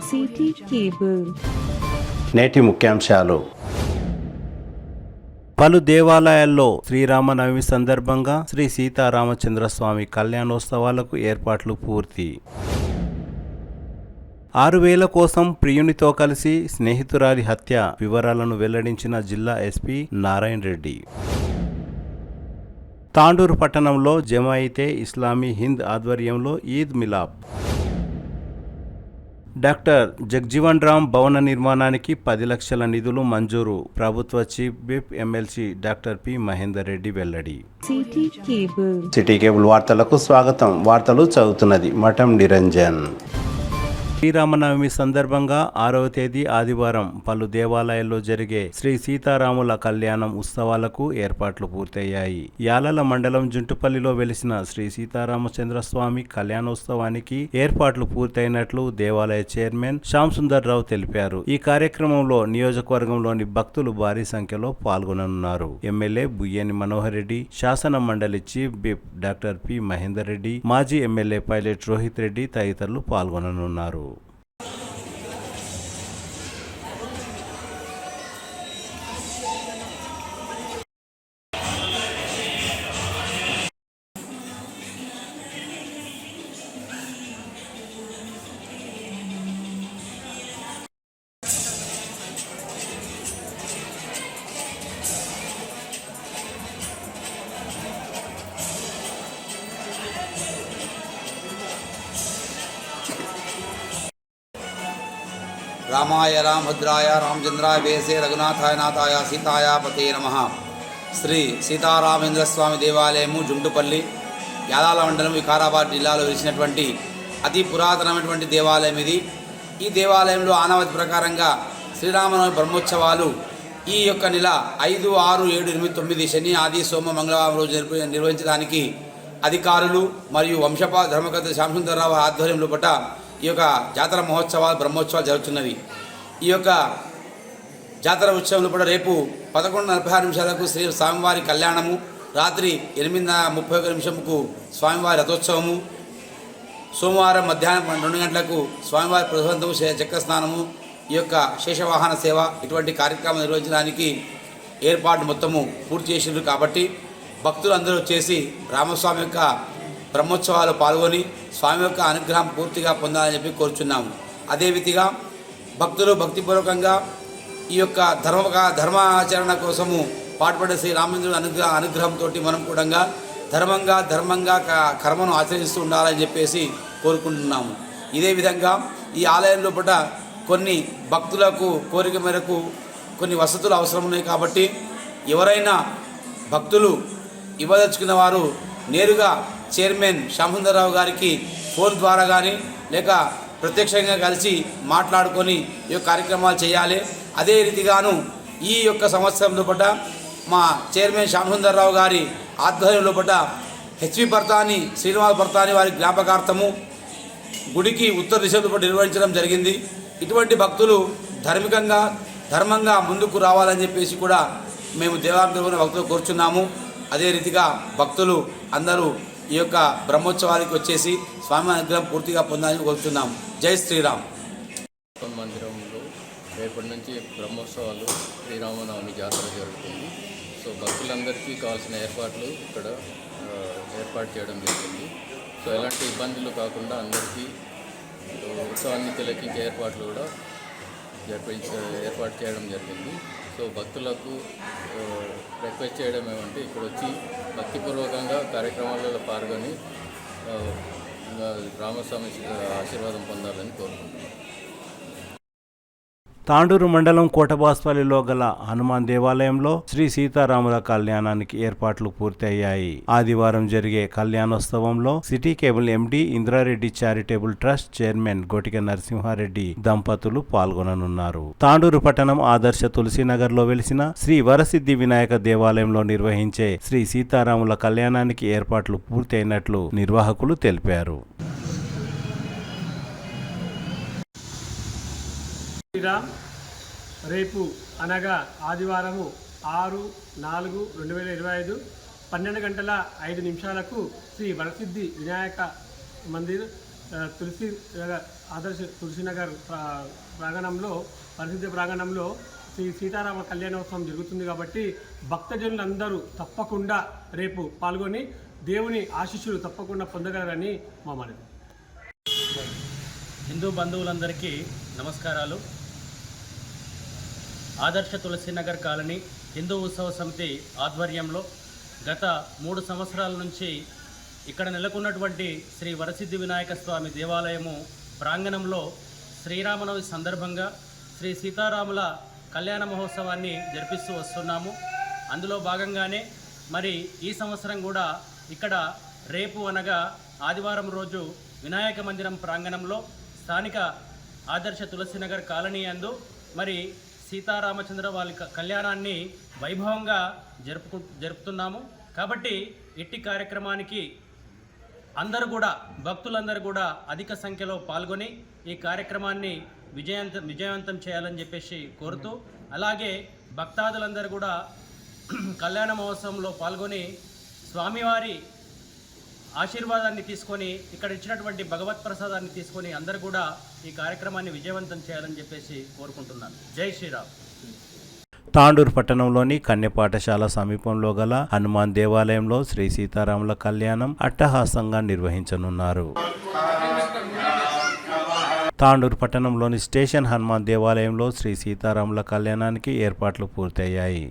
City cable. నేటి ముఖ్యాంశాలు. పలు దేవాలయాల్లో శ్రీరామనవమి సందర్భంగా శ్రీ సీతారామచంద్రస్వామి కళ్యాణోత్సవాలకు ఏర్పాట్లు పూర్తి. 6,000 కోసం ప్రియునితో కలిసి స్నేహితురాలి హత్య వివరాలను వెల్లడించిన జిల్లా ఎస్పీ నారాయణ రెడ్డి. తాండూరు పట్టణంలో జమాయితే ఇస్లామీ హింద్ ఆధ్వర్యంలో ఈద్ మిలాప్. డాక్టర్ జగ్జీవన్ రామ్ భవన నిర్మాణానికి 10 లక్షల నిధులు మంజూరు. ప్రభుత్వ chief whip MLC doctor P Mahender Reddy వెల్లడి. సిటీ కేబుల్ వార్తలకు స్వాగతం. వార్తలు చదువుతున్నది మఠం నిరంజన్. శ్రీరామనవమి సందర్భంగా 6వ తేదీ ఆదివారం పలు దేవాలయాల్లో జరిగే శ్రీ సీతారాముల కళ్యాణం ఉత్సవాలకు ఏర్పాట్లు పూర్తయ్యాయి. యాలల మండలం జుంటుపల్లిలో వెలిసిన శ్రీ సీతారామచంద్రస్వామి కళ్యాణోత్సవానికి ఏర్పాట్లు పూర్తయినట్లు దేవాలయ చైర్మన్ శ్యామ్ సుందర్ రావు తెలిపారు. ఈ కార్యక్రమంలో నియోజకవర్గంలోని భక్తులు భారీ సంఖ్యలో పాల్గొననున్నారు. ఎమ్మెల్యే బుయ్యేని మనోహర్ రెడ్డి, శాసన మండలి chief whip doctor P Mahender Reddy, మాజీ ఎమ్మెల్యే పైలట్ రోహిత్ రెడ్డి తదితరులు పాల్గొననున్నారు. రామాయ రామభద్రాయ రామచంద్రాయ వేసే రఘునాథాయ నాథాయ సీతాయ పతే నమః. శ్రీ సీతారామేంద్రస్వామి దేవాలయము జుంటుపల్లి, యాదాల మండలం, వికారాబాద్ జిల్లాలో వెలిసినటువంటి అతి పురాతనమైనటువంటి దేవాలయం ఇది. ఈ దేవాలయంలో ఆనవాతి ప్రకారంగా శ్రీరామనవమి బ్రహ్మోత్సవాలు ఈ యొక్క నెల 5, 6, 7, 8, 9 శని, ఆది, సోమ, మంగళవారం రోజు నిర్వహించడానికి అధికారులు మరియు వంశపా ధర్మకర్త శ్యామ్ సుందర్ రావు ఆధ్వర్యంలో పట్ల ఈ యొక్క జాతర మహోత్సవాలు బ్రహ్మోత్సవాలు జరుగుతున్నవి. ఈ యొక్క జాతర ఉత్సవంలో కూడా రేపు 11:46 శ్రీ స్వామివారి కళ్యాణము, రాత్రి 8:31 స్వామివారి రథోత్సవము, సోమవారం మధ్యాహ్నం 2 గంటలకు స్వామివారి ప్రసాదము, చక్ర స్నానము, ఈ యొక్క శేషవాహన సేవ ఇటువంటి కార్యక్రమం నిర్వహించడానికి ఏర్పాటు మొత్తము పూర్తి చేసినారు. కాబట్టి భక్తులు అందరూ వచ్చేసి రామస్వామి యొక్క బ్రహ్మోత్సవాలు పాల్గొని స్వామి యొక్క అనుగ్రహం పూర్తిగా పొందాలని చెప్పి కోరుచున్నాము. అదే విధిగా భక్తులు భక్తిపూర్వకంగా ఈ యొక్క ధర్మాచరణ కోసము పాటుపడే శ్రీ రామచంద్రుడి అనుగ్రహంతో మనం కూడా ధర్మంగా కర్మను ఆచరిస్తూ ఉండాలని చెప్పేసి కోరుకుంటున్నాము. ఇదే విధంగా ఈ ఆలయం లోపల కొన్ని భక్తులకు కోరిక మేరకు కొన్ని వసతులు అవసరం ఉన్నాయి. కాబట్టి ఎవరైనా భక్తులు ఇవ్వదలుచుకున్న వారు నేరుగా చైర్మన్ శ్యామ్ సుందర్ రావు గారికి ఫోన్ ద్వారా కానీ లేక ప్రత్యక్షంగా కలిసి మాట్లాడుకొని ఈ యొక్క కార్యక్రమాలు చేయాలి. అదే రీతిగాను ఈ యొక్క సంవత్సరం లోపల మా చైర్మన్ శ్యామ్ సుందర్ రావు గారి ఆధ్వర్యం లోపల హెచ్వి పర్తాని, శ్రీనివాస పర్తాని వారి జ్ఞాపకార్థము గుడికి ఉత్తర దిశ లోపల నిర్వహించడం జరిగింది. ఇటువంటి భక్తులు ధర్మంగా ముందుకు రావాలని చెప్పేసి కూడా మేము దేవాలయం భక్తులు కోరుచున్నాము. అదే రీతిగా భక్తులు అందరూ ఈ యొక్క బ్రహ్మోత్సవానికి వచ్చేసి స్వామి అనుగ్రహం పూర్తిగా పొందాలని కోరుతున్నాం. జై శ్రీరామ్. మందిరంలో రేపటి నుంచి బ్రహ్మోత్సవాలు, శ్రీరామనవమి జాతర జరుగుతుంది. సో భక్తులందరికీ కావాల్సిన ఏర్పాట్లు ఇక్కడ ఏర్పాటు చేయడం జరిగింది. సో ఎలాంటి ఇబ్బందులు కాకుండా అందరికీ ఉత్సవాన్ని తిలకించే ఏర్పాట్లు కూడా ఏర్పాటు చేయడం జరిగింది. సో భక్తులకు రిక్వెస్ట్ చేయడం ఏమంటే ఇక్కడ వచ్చి భక్తిపూర్వకంగా కార్యక్రమాలలో పాల్గొని రామస్వామి ఆశీర్వాదం పొందాలని కోరుకుంటున్నాను. తాండూరు మండలం కోటబాస్పల్లిలో గల హనుమాన్ దేవాలయంలో శ్రీ సీతారాముల కళ్యాణానికి ఏర్పాట్లు పూర్తయ్యాయి. ఆదివారం జరిగే కళ్యాణోత్సవంలో city cable MD Indra Reddy charitable trust chairman Gotika Narasimha Reddy దంపతులు పాల్గొననున్నారు. తాండూరు పట్టణం ఆదర్శ తులసీనగర్ లో వెలిసిన శ్రీ వరసిద్ధి వినాయక దేవాలయంలో నిర్వహించే శ్రీ సీతారాముల కళ్యాణానికి ఏర్పాట్లు పూర్తయినట్లు నిర్వాహకులు తెలిపారు. రేపు అనగా ఆదివారము 6/4/2025 12:05 శ్రీ వరసిద్ధి వినాయక మందిర్ తులసి ఆదర్శ తులసినగర్ ప్రాంగణంలో పరిశుద్ధ ప్రాంగణంలో శ్రీ సీతారామ కళ్యాణోత్సవం జరుగుతుంది కాబట్టి భక్తజనులందరూ తప్పకుండా రేపు పాల్గొని దేవుని ఆశీస్సులు తప్పకుండా పొందగలరని మా మనవి. హిందూ బంధువులందరికీ నమస్కారాలు. ఆదర్శ తులసినగర్ కాలనీ హిందూ ఉత్సవ సమితి ఆధ్వర్యంలో గత 3 సంవత్సరాల నుంచి ఇక్కడ నెలకొన్నటువంటి శ్రీ వరసిద్ధి వినాయక స్వామి దేవాలయము ప్రాంగణంలో శ్రీరామనవమి సందర్భంగా శ్రీ సీతారాముల కళ్యాణ మహోత్సవాన్ని జరిపిస్తూ వస్తున్నాము. అందులో భాగంగానే మరి ఈ సంవత్సరం కూడా ఇక్కడ రేపు అనగా ఆదివారం రోజు వినాయక మందిరం ప్రాంగణంలో స్థానిక ఆదర్శ తులసినగర్ కాలనీ యందు మరి సీతారామచంద్ర వాళ్ళ కళ్యాణాన్ని వైభవంగా జరుపుతున్నాము. కాబట్టి ఇట్టి కార్యక్రమానికి అందరూ కూడా భక్తులందరూ కూడా అధిక సంఖ్యలో పాల్గొని ఈ కార్యక్రమాన్ని విజయవంతం చేయాలని చెప్పేసి కోరుతూ, అలాగే భక్తాదులందరూ కూడా కళ్యాణ మహోత్సవంలో పాల్గొని స్వామివారి ఆశీర్వాదాన్ని తీసుకొని ఇక్కడ ఇచ్చినటువంటి భగవత్ ప్రసాదాన్ని తీసుకొని అందరూ కూడా ఈ కార్యక్రమాన్ని విజయవంతం చేయాలని చెప్పేసి కోరుకుంటున్నాను. జై శ్రీరామ్. తాండూరు పట్టణంలోని కన్య పాఠశాల సమీపంలో గల హనుమాన్ దేవాలయంలో శ్రీ సీతారాముల కళ్యాణం అట్టహాసంగా నిర్వహించనున్నారు. తాండూరు పట్టణంలోని స్టేషన్ హనుమాన్ దేవాలయంలో శ్రీ సీతారాముల కళ్యాణానికి ఏర్పాట్లు పూర్తయ్యాయి.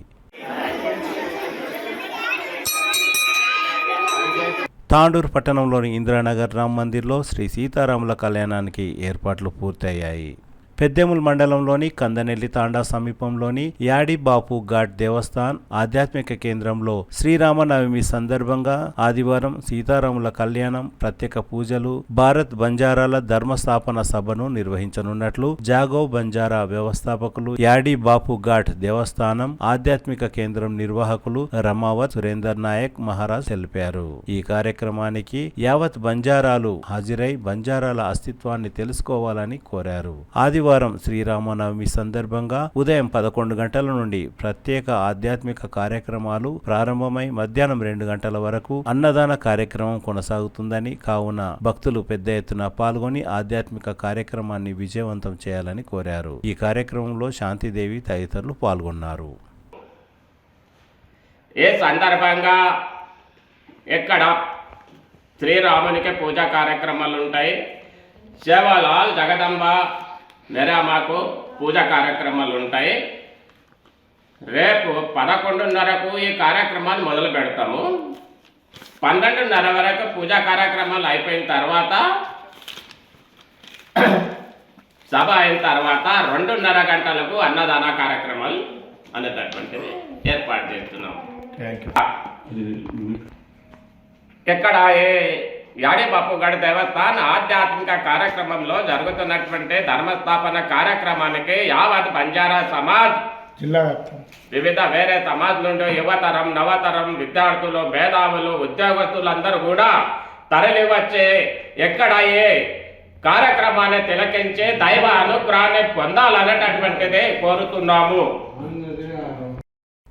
తాండూరు పట్టణంలోని ఇందిరానగర్ రామ్ మందిర్లో శ్రీ సీతారాముల కళ్యాణానికి ఏర్పాట్లు పూర్తయ్యాయి. పెద్దెముల్ మండలంలోని కందనెల్లి తాండా సమీపంలోని యాడి బాపు ఘాట్ దేవస్థాన్ ఆధ్యాత్మిక కేంద్రంలో శ్రీరామనవమి సందర్భంగా ఆదివారం సీతారాముల కళ్యాణం, ప్రత్యేక పూజలు, భారత్ బంజారాల ధర్మస్థాపన సభను నిర్వహించనున్నట్లు జాగవ్ బంజారా వ్యవస్థాపకులు, యాడి బాపు ఘాట్ దేవస్థానం ఆధ్యాత్మిక కేంద్రం నిర్వాహకులు రమావత్ సురేందర్ నాయక్ మహారాజ్ తెలిపారు. ఈ కార్యక్రమానికి యావత్ బంజారాలు హాజరై బంజారాల అస్తిత్వాన్ని తెలుసుకోవాలని కోరారు. ఆదివారం శ్రీరామనవమి సందర్భంగా ఉదయం 11 గంటల నుండి ప్రత్యేక ఆధ్యాత్మిక కార్యక్రమాలు ప్రారంభమై మధ్యాహ్నం 2 గంటల వరకు అన్నదాన కార్యక్రమం కొనసాగుతుందని, కావున భక్తులు పెద్ద ఎత్తున పాల్గొని ఆధ్యాత్మిక కార్యక్రమాన్ని విజయవంతం చేయాలని కోరారు. ఈ కార్యక్రమంలో శాంతిదేవి తదితరులు పాల్గొన్నారు. ఏ సందర్భంగా ఎక్కడ శ్రీరామునికి పూజా కార్యక్రమాలు ఉంటాయి. సేవాలాల్ జగదంబ నెరామాకు పూజా కార్యక్రమాలు ఉంటాయి. రేపు 11:30కు ఈ కార్యక్రమాలు మొదలు పెడతాము. 12:30 వరకు పూజా కార్యక్రమాలు అయిపోయిన తర్వాత సభ అయిన తర్వాత 2:30 గంటలకు అన్నదాన కార్యక్రమాలు అనేటటువంటిది ఏర్పాటు చేస్తున్నాం. ఎక్కడ యాడి బాపు గడి దేవస్థాన్ ఆధ్యాత్మిక కార్యక్రమంలో జరుగుతున్నటువంటి ధర్మస్థాపన కార్యక్రమానికి యావత్ బంజారా సమాజ్ జిల్లా వివిధ వేరే సమాజ్ నుండి యువతరం, నవతరం, విద్యార్థులు, మేధావులు, ఉద్యోగస్తులందరూ కూడా తరలి వచ్చి ఎక్కడ ఏ కార్యక్రమాన్ని తిలకించి దైవ అనుగ్రహాన్ని పొందాలనేటటువంటిది కోరుతున్నాము.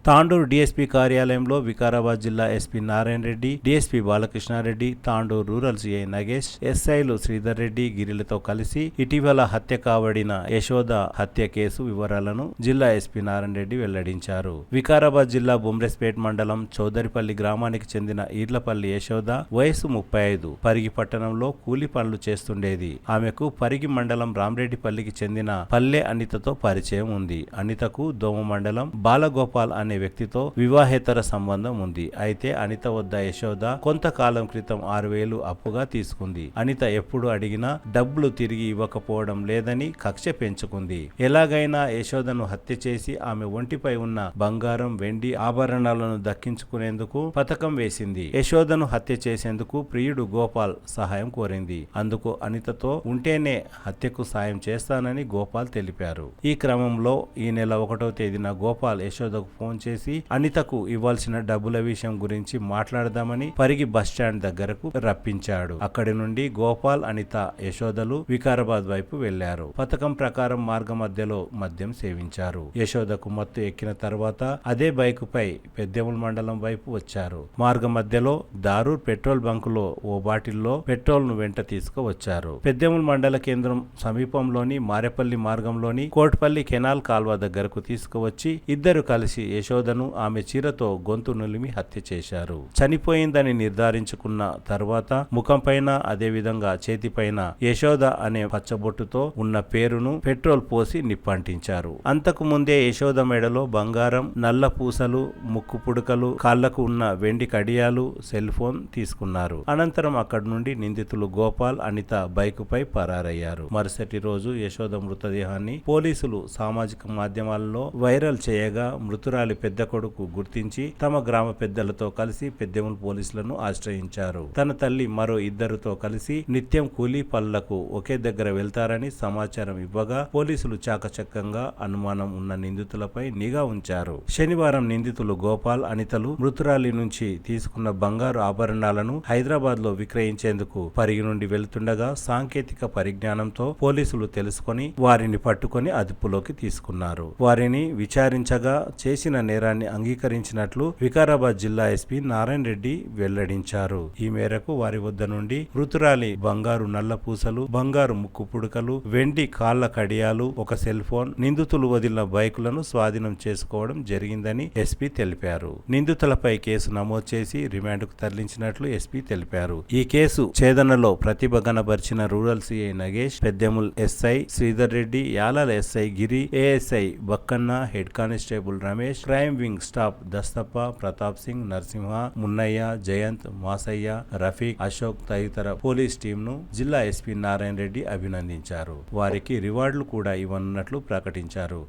తాండూరు డీఎస్పీ కార్యాలయంలో వికారాబాద్ జిల్లా SP Narayana Reddy, DSP Balakrishna Reddy, Tandur rural CI Nagesh, ఎస్ఐలు శ్రీధర్ రెడ్డి, గిరిలతో కలిసి ఇటీవల హత్య కాబడిన యశోద హత్య కేసు వివరాలను జిల్లా ఎస్పీ నారాయణ రెడ్డి వెల్లడించారు. వికారాబాద్ జిల్లా బుమ్రెస్పేట్ మండలం చౌదరిపల్లి గ్రామానికి చెందిన ఈర్లపల్లి యశోద వయసు 35 పరిగి పట్టణంలో కూలి పనులు చేస్తుండేది. ఆమెకు పరిగి మండలం రామరెడ్డిపల్లికి చెందిన పల్లె అనితతో పరిచయం ఉంది. అనితకు దోమ మండలం బాలగోపాల్ అనే వ్యక్తితో వివాహేతర సంబంధం ఉంది. అయితే అనిత వద్ద యశోద కొంతకాలం క్రితం 6,000 అప్పుగా తీసుకుంది. అనిత ఎప్పుడు అడిగినా డబ్బులు తిరిగి ఇవ్వకపోవడం లేదని కక్ష పెంచుకుంది. ఎలాగైనా యశోదను హత్య చేసి ఆమె ఒంటిపై ఉన్న బంగారం, వెండి ఆభరణాలను దక్కించుకునేందుకు పథకం వేసింది. యశోదను హత్య చేసేందుకు ప్రియుడు గోపాల్ సహాయం కోరింది. అందుకు అనితతో ఉంటేనే హత్యకు సాయం చేస్తానని గోపాల్ తెలిపారు. ఈ క్రమంలో ఈ నెల 1వ తేదీన గోపాల్ యశోదకు ఫోన్ చేసి అనితకు ఇవ్వాల్సిన డబ్బుల విషయం గురించి మాట్లాడదామని పరిగి బస్టాండ్ దగ్గరకు రప్పించాడు. అక్కడి నుండి గోపాల్, అనిత, యశోదలు వికారాబాద్ వైపు వెళ్లారు. పథకం ప్రకారం మార్గ మధ్యలో మద్యం సేవించారు. యశోదకు మత్తు ఎక్కిన తర్వాత అదే బైకుపై పెద్దేముల్ మండలం వైపు వచ్చారు. మార్గ మధ్యలో దారూర్ పెట్రోల్ బంకులో ఓ బాటిల్లో పెట్రోల్ ను వెంట తీసుకువచ్చారు. పెద్దేముల్ మండల కేంద్రం సమీపంలోని మారేపల్లి మార్గంలోని కోట్పల్లి కెనాల్ కాల్వ దగ్గరకు తీసుకువచ్చి ఇద్దరు కలిసి యశోదను ఆమె చీరతో గొంతు నులిమి హత్య చేశారు. చనిపోయిందని నిర్ధారించుకున్న తర్వాత ముఖంపైన అదేవిధంగా చేతిపైన యశోద అనే పచ్చబొట్టుతో ఉన్న పేరును పెట్రోల్ పోసి నిప్పంటించారు. అంతకు ముందే యశోద మెడలో బంగారం, నల్ల పూసలు, ముక్కు పుడకలు, కాళ్లకు ఉన్న వెండి కడియాలు, సెల్ ఫోన్ తీసుకున్నారు. అనంతరం అక్కడి నుండి నిందితులు గోపాల్, అనిత బైకుపై పరారయ్యారు. మరుసటి రోజు యశోద మృతదేహాన్ని పోలీసులు సామాజిక మాధ్యమాలలో వైరల్ చేయగా మృతురాలి పెద్ద కొడుకు గుర్తించి తమ గ్రామ పెద్దలతో కలిసి పెద్దేముల్ పోలీసులను ఆశ్రయించారు. తన తల్లి మరో ఇద్దరితో కలిసి నిత్యం కూలీ పనులకు ఒకే దగ్గర వెళ్తారని సమాచారం ఇవ్వగా పోలీసులు చాకచక్యంగా అనుమానం ఉన్న నిందితులపై నిఘా ఉంచారు. శనివారం నిందితులు గోపాల్, అనితలు మృతురాలి నుంచి తీసుకున్న బంగారు ఆభరణాలను హైదరాబాద్ లో విక్రయించేందుకు పరిగి నుండి వెళ్తుండగా సాంకేతిక పరిజ్ఞానంతో పోలీసులు తెలుసుకొని వారిని పట్టుకొని అదుపులోకి తీసుకున్నారు. వారిని విచారించగా చేసిన నేరాన్ని అంగీకరించినట్లు వికారాబాద్ జిల్లా ఎస్పీ నారాయణ రెడ్డి వెల్లడించారు. ఈ మేరకు వారి వద్ద నుండి మృతురాలి బంగారు నల్ల పూసలు, బంగారు ముక్కు పుడకలు, వెండి కాళ్ల కడియాలు, ఒక సెల్ ఫోన్, నిందితులు వదిలిన బైకులను స్వాధీనం చేసుకోవడం జరిగిందని ఎస్పీ తెలిపారు. నిందితులపై కేసు నమోదు చేసి రిమాండ్కు తరలించినట్లు ఎస్పీ తెలిపారు. ఈ కేసు ఛేదనలో ప్రతిభ కనబర్చిన rural CI Nagesh, Peddemul SI Sridhar Reddy, Yalala SI Giri, ASI Bakkanna, head constable Ramesh, crime wing staff Dastappa, Pratap Singh, Narasimha, Munnayya, Jayanth, Masayya, Rafiq, Ashok తదితర పోలీస్ టీంను జిల్లా ఎస్పీ నారాయణ రెడ్డి అభినందించారు. వారికి రివార్డులు కూడా ఇవ్వనున్నట్లు ప్రకటించారు.